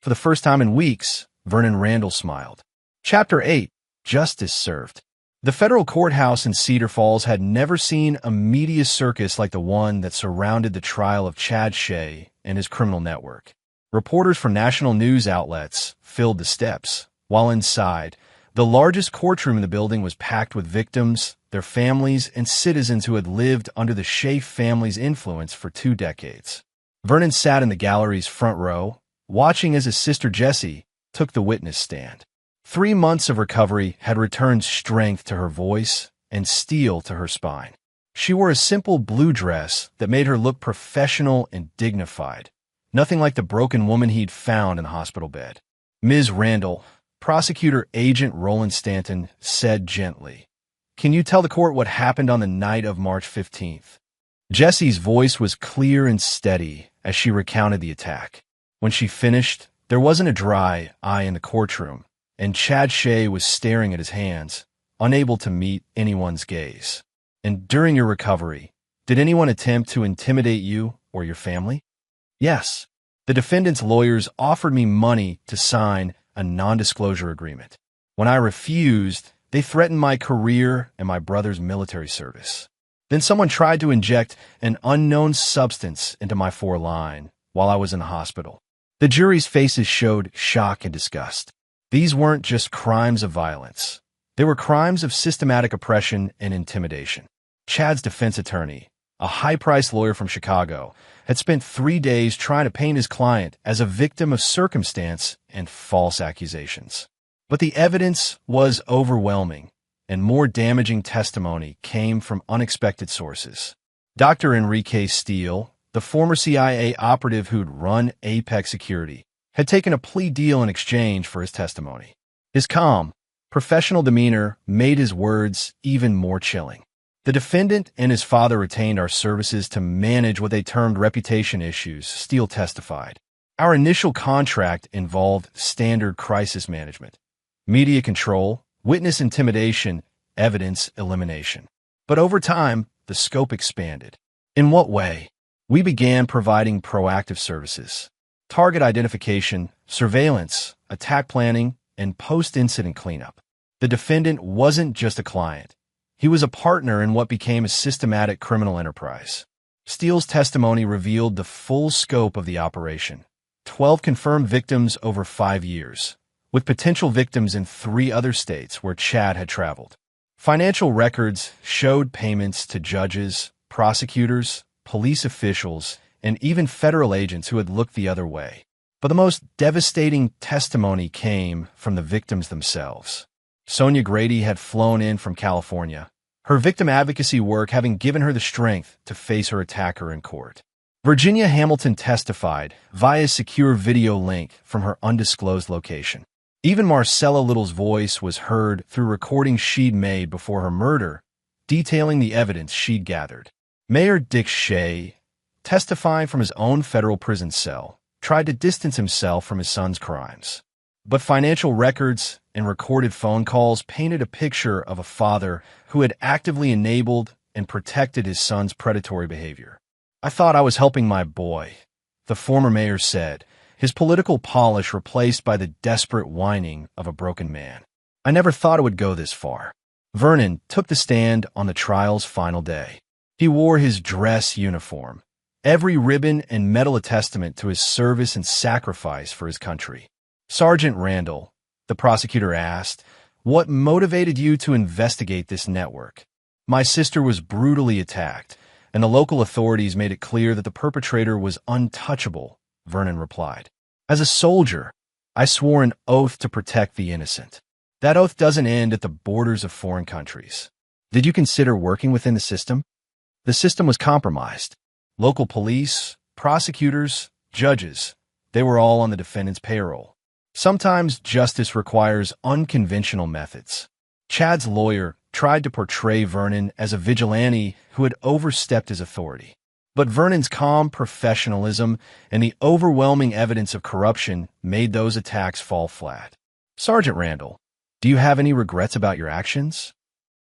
For the first time in weeks, Vernon Randall smiled. Chapter 8. Justice Served. The federal courthouse in Cedar Falls had never seen a media circus like the one that surrounded the trial of Chad Shea and his criminal network. Reporters from national news outlets filled the steps, while inside, the largest courtroom in the building was packed with victims, their families, and citizens who had lived under the Shea family's influence for 2 decades. Vernon sat in the gallery's front row, watching as his sister Jessie took the witness stand. 3 months of recovery had returned strength to her voice and steel to her spine. She wore a simple blue dress that made her look professional and dignified, nothing like the broken woman he'd found in the hospital bed. "Ms. Randall," Prosecutor Agent Roland Stanton said gently, "can you tell the court what happened on the night of March 15th? Jessie's voice was clear and steady as she recounted the attack. When she finished, there wasn't a dry eye in the courtroom, and Chad Shea was staring at his hands, unable to meet anyone's gaze. "And during your recovery, did anyone attempt to intimidate you or your family?" "Yes. The defendant's lawyers offered me money to sign a non-disclosure agreement. When I refused, they threatened my career and my brother's military service. Then someone tried to inject an unknown substance into my foreline while I was in the hospital." The jury's faces showed shock and disgust. These weren't just crimes of violence. They were crimes of systematic oppression and intimidation. Chad's defense attorney, a high-priced lawyer from Chicago, had spent 3 days trying to paint his client as a victim of circumstance and false accusations. But the evidence was overwhelming, and more damaging testimony came from unexpected sources. Dr. Enrique Steele, the former CIA operative who'd run Apex Security, had taken a plea deal in exchange for his testimony. His calm, professional demeanor made his words even more chilling. "The defendant and his father retained our services to manage what they termed reputation issues," Steele testified. "Our initial contract involved standard crisis management, media control, witness intimidation, evidence elimination. But over time, the scope expanded." "In what way?" "We began providing proactive services. Target identification, surveillance, attack planning, and post-incident cleanup. The defendant wasn't just a client. He was a partner in what became a systematic criminal enterprise." Steele's testimony revealed the full scope of the operation. 12 confirmed victims over 5 years, with potential victims in 3 other states where Chad had traveled. Financial records showed payments to judges, prosecutors, police officials, and even federal agents who had looked the other way. But the most devastating testimony came from the victims themselves. Sonia Grady had flown in from California, her victim advocacy work having given her the strength to face her attacker in court. Virginia Hamilton testified via secure video link from her undisclosed location. Even Marcella Little's voice was heard through recordings she'd made before her murder, detailing the evidence she'd gathered. Mayor Dick Shea, testifying from his own federal prison cell, tried to distance himself from his son's crimes. But financial records and recorded phone calls painted a picture of a father who had actively enabled and protected his son's predatory behavior. "I thought I was helping my boy," the former mayor said, his political polish replaced by the desperate whining of a broken man. "I never thought it would go this far." Vernon took the stand on the trial's final day. He wore his dress uniform, every ribbon and medal a testament to his service and sacrifice for his country. "Sergeant Randall," the prosecutor asked, "what motivated you to investigate this network?" "My sister was brutally attacked, and the local authorities made it clear that the perpetrator was untouchable," Vernon replied. "As a soldier, I swore an oath to protect the innocent. That oath doesn't end at the borders of foreign countries." "Did you consider working within the system?" "The system was compromised. Local police, prosecutors, judges, they were all on the defendant's payroll. Sometimes justice requires unconventional methods." Chad's lawyer tried to portray Vernon as a vigilante who had overstepped his authority. But Vernon's calm professionalism and the overwhelming evidence of corruption made those attacks fall flat. "Sergeant Randall, do you have any regrets about your actions?"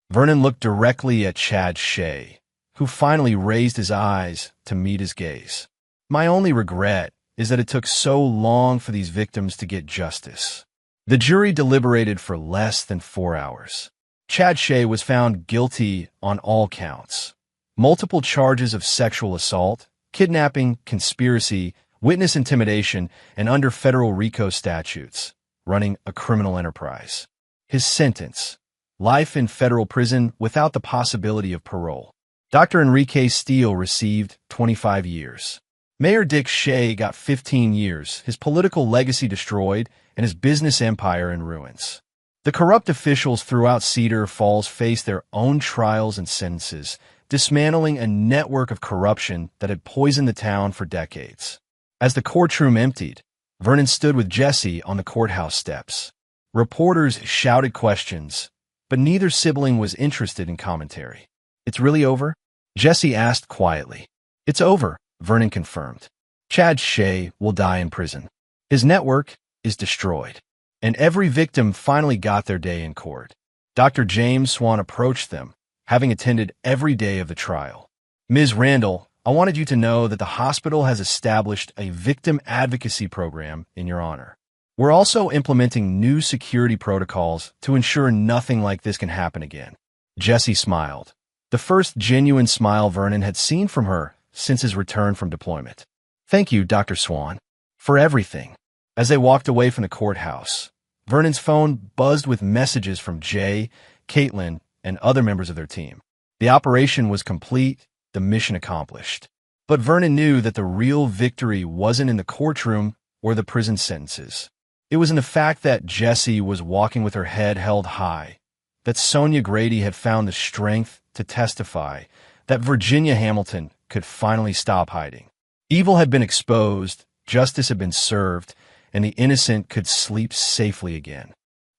Vernon looked directly at Chad Shea, who finally raised his eyes to meet his gaze. "My only regret is that it took so long for these victims to get justice." The jury deliberated for less than 4 hours. Chad Shea was found guilty on all counts. Multiple charges of sexual assault, kidnapping, conspiracy, witness intimidation, and under federal RICO statutes, running a criminal enterprise. His sentence: life in federal prison without the possibility of parole. Dr. Enrique Steele received 25 years. Mayor Dick Shea got 15 years, his political legacy destroyed, and his business empire in ruins. The corrupt officials throughout Cedar Falls faced their own trials and sentences, dismantling a network of corruption that had poisoned the town for decades. As the courtroom emptied, Vernon stood with Jesse on the courthouse steps. Reporters shouted questions, but neither sibling was interested in commentary. "It's really over?" Jesse asked quietly. "It's over," Vernon confirmed. "Chad Shea will die in prison. His network is destroyed." And every victim finally got their day in court. Dr. James Swan approached them, having attended every day of the trial. "Ms. Randall, I wanted you to know that the hospital has established a victim advocacy program in your honor. We're also implementing new security protocols to ensure nothing like this can happen again." Jesse smiled, the first genuine smile Vernon had seen from her since his return from deployment. "Thank you, Dr. Swan, for everything." As they walked away from the courthouse, Vernon's phone buzzed with messages from Jay, Caitlin, and other members of their team. The operation was complete, the mission accomplished. But Vernon knew that the real victory wasn't in the courtroom or the prison sentences. It was in the fact that Jesse was walking with her head held high, that Sonia Grady had found the strength to testify, that Virginia Hamilton could finally stop hiding. Evil had been exposed, justice had been served, and the innocent could sleep safely again.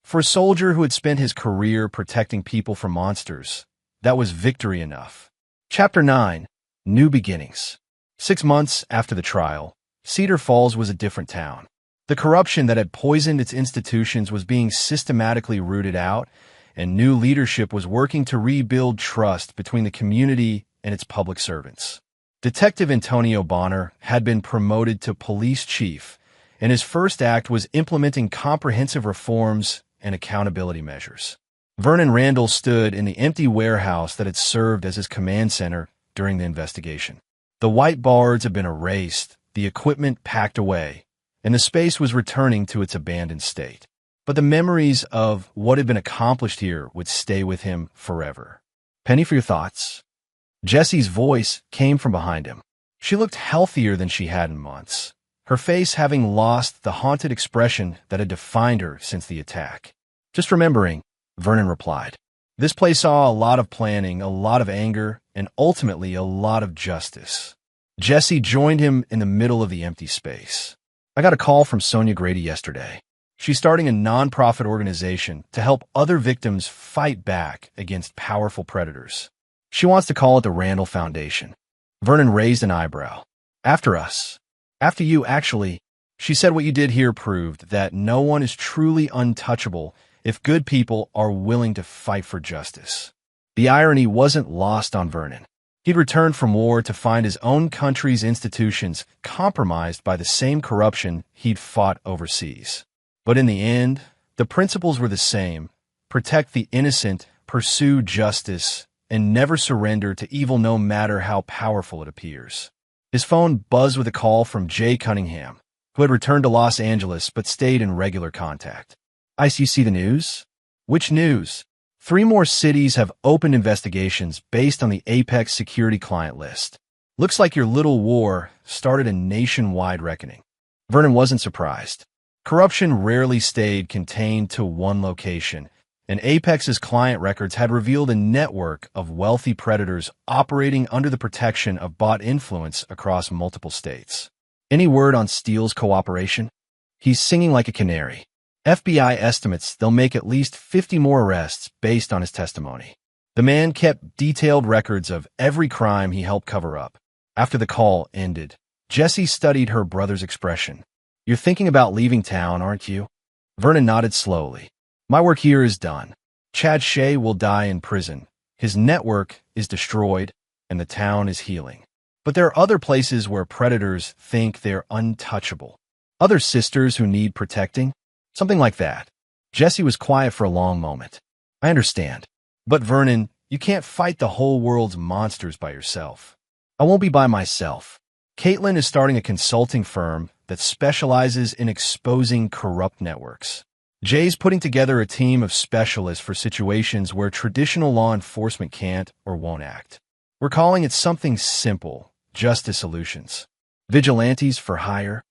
For a soldier who had spent his career protecting people from monsters, that was victory enough. Chapter 9: New Beginnings. 6 months after the trial, Cedar Falls was a different town. The corruption that had poisoned its institutions was being systematically rooted out, and new leadership was working to rebuild trust between the community and its public servants. Detective Antonio Bonner had been promoted to police chief, and his first act was implementing comprehensive reforms and accountability measures. Vernon Randall stood in the empty warehouse that had served as his command center during the investigation. The white boards had been erased, the equipment packed away, and the space was returning to its abandoned state. but the memories of what had been accomplished here would stay with him forever. Penny, for your thoughts. Jesse's voice came from behind him. She looked healthier than she had in months, her face having lost the haunted expression that had defined her since the attack. Just remembering, Vernon replied. This place saw a lot of planning, a lot of anger, and ultimately a lot of justice. Jesse joined him in the middle of the empty space. I got a call from Sonia Grady yesterday. She's starting a nonprofit organization to help other victims fight back against powerful predators. She wants to call it the Randall Foundation. Vernon raised an eyebrow. After us. After you, actually. She said what you did here proved that no one is truly untouchable if good people are willing to fight for justice. The irony wasn't lost on Vernon. He'd returned from war to find his own country's institutions compromised by the same corruption he'd fought overseas. But in the end, the principles were the same: protect the innocent, pursue justice, and never surrender to evil no matter how powerful it appears. His phone buzzed with a call from Jay Cunningham, who had returned to Los Angeles but stayed in regular contact. "Ice, you see the news?" "Which news?" 3 more cities have opened investigations based on the Apex security client list. Looks like your little war started a nationwide reckoning. Vernon wasn't surprised. Corruption rarely stayed contained to one location, and Apex's client records had revealed a network of wealthy predators operating under the protection of bot influence across multiple states. Any word on Steele's cooperation? He's singing like a canary. FBI estimates they'll make at least 50 more arrests based on his testimony. The man kept detailed records of every crime he helped cover up. After the call ended, Jessie studied her brother's expression. "You're thinking about leaving town, aren't you?" Vernon nodded slowly. "My work here is done. Chad Shea will die in prison. His network is destroyed, and the town is healing. But there are other places where predators think they're untouchable. Other sisters who need protecting. Something like that." Jessie was quiet for a long moment. "I understand. But Vernon, you can't fight the whole world's monsters by yourself." "I won't be by myself. Caitlin is starting a consulting firm that specializes in exposing corrupt networks. Jay's putting together a team of specialists for situations where traditional law enforcement can't or won't act. We're calling it something simple: justice solutions. Vigilantes for hire.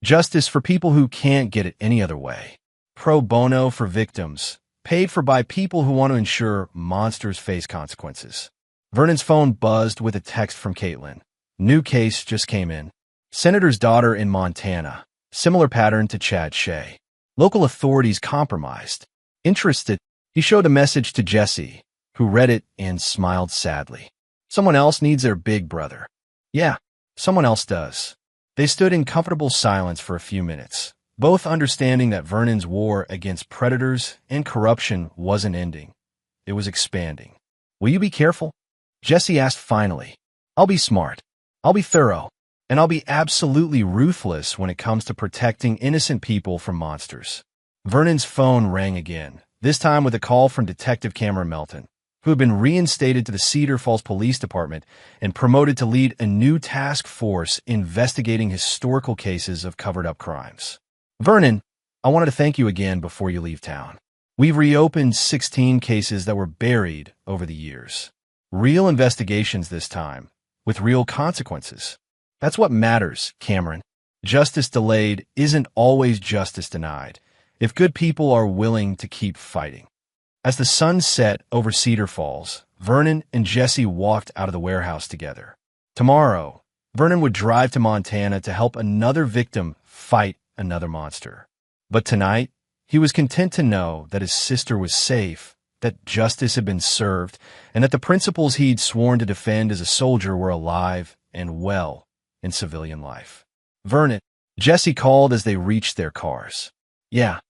Justice for people who can't get it any other way. Pro bono for victims, paid for by people who want to ensure monsters face consequences." Vernon's phone buzzed with a text from Caitlin. New case just came in. Senator's daughter in Montana. Similar pattern to Chad Shea. Local authorities compromised. Interested, he showed a message to Jessie, who read it and smiled sadly. Someone else needs their big brother. Yeah, someone else does. They stood in comfortable silence for a few minutes, both understanding that Vernon's war against predators and corruption wasn't ending. It was expanding. "Will you be careful?" Jessie asked finally. "I'll be smart. I'll be thorough. And I'll be absolutely ruthless when it comes to protecting innocent people from monsters." Vernon's phone rang again, this time with a call from Detective Cameron Melton, who had been reinstated to the Cedar Falls Police Department and promoted to lead a new task force investigating historical cases of covered-up crimes. "Vernon, I wanted to thank you again before you leave town. We've reopened 16 cases that were buried over the years. Real investigations this time, with real consequences. That's what matters, Cameron. Justice delayed isn't always justice denied, if good people are willing to keep fighting." As the sun set over Cedar Falls, Vernon and Jessie walked out of the warehouse together. Tomorrow, Vernon would drive to Montana to help another victim fight another monster. But tonight, he was content to know that his sister was safe, that justice had been served, and that the principles he'd sworn to defend as a soldier were alive and well in civilian life. "Vernon," Jessie called as they reached their cars. "Yeah.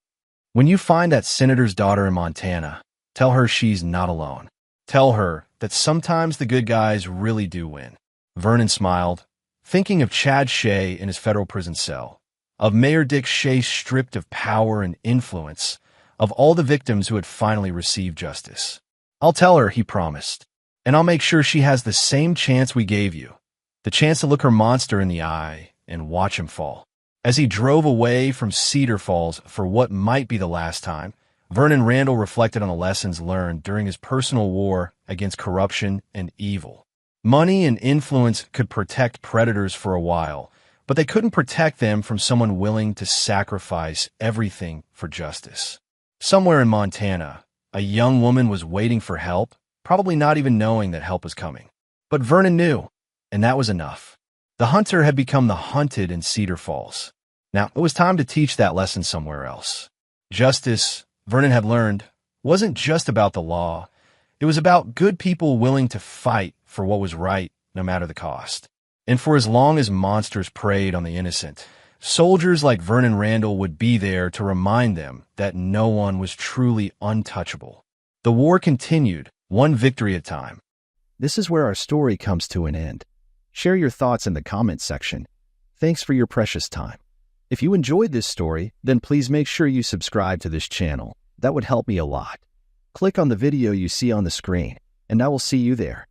When you find that senator's daughter in Montana, tell her she's not alone. Tell her that sometimes the good guys really do win." Vernon smiled, thinking of Chad Shea in his federal prison cell, of Mayor Dick Shea stripped of power and influence, of all the victims who had finally received justice. "I'll tell her," he promised, "and I'll make sure she has the same chance we gave you, the chance to look her monster in the eye and watch him fall." As he drove away from Cedar Falls for what might be the last time, Vernon Randall reflected on the lessons learned during his personal war against corruption and evil. Money and influence could protect predators for a while, but they couldn't protect them from someone willing to sacrifice everything for justice. Somewhere in Montana, a young woman was waiting for help, probably not even knowing that help was coming. But Vernon knew, and that was enough. The hunter had become the hunted in Cedar Falls. Now, it was time to teach that lesson somewhere else. Justice, Vernon had learned, wasn't just about the law. It was about good people willing to fight for what was right, no matter the cost. And for as long as monsters preyed on the innocent, soldiers like Vernon Randall would be there to remind them that no one was truly untouchable. The war continued, one victory at a time. This is where our story comes to an end. Share your thoughts in the comments section. Thanks for your precious time. If you enjoyed this story, then please make sure you subscribe to this channel. That would help me a lot. Click on the video you see on the screen, and I will see you there.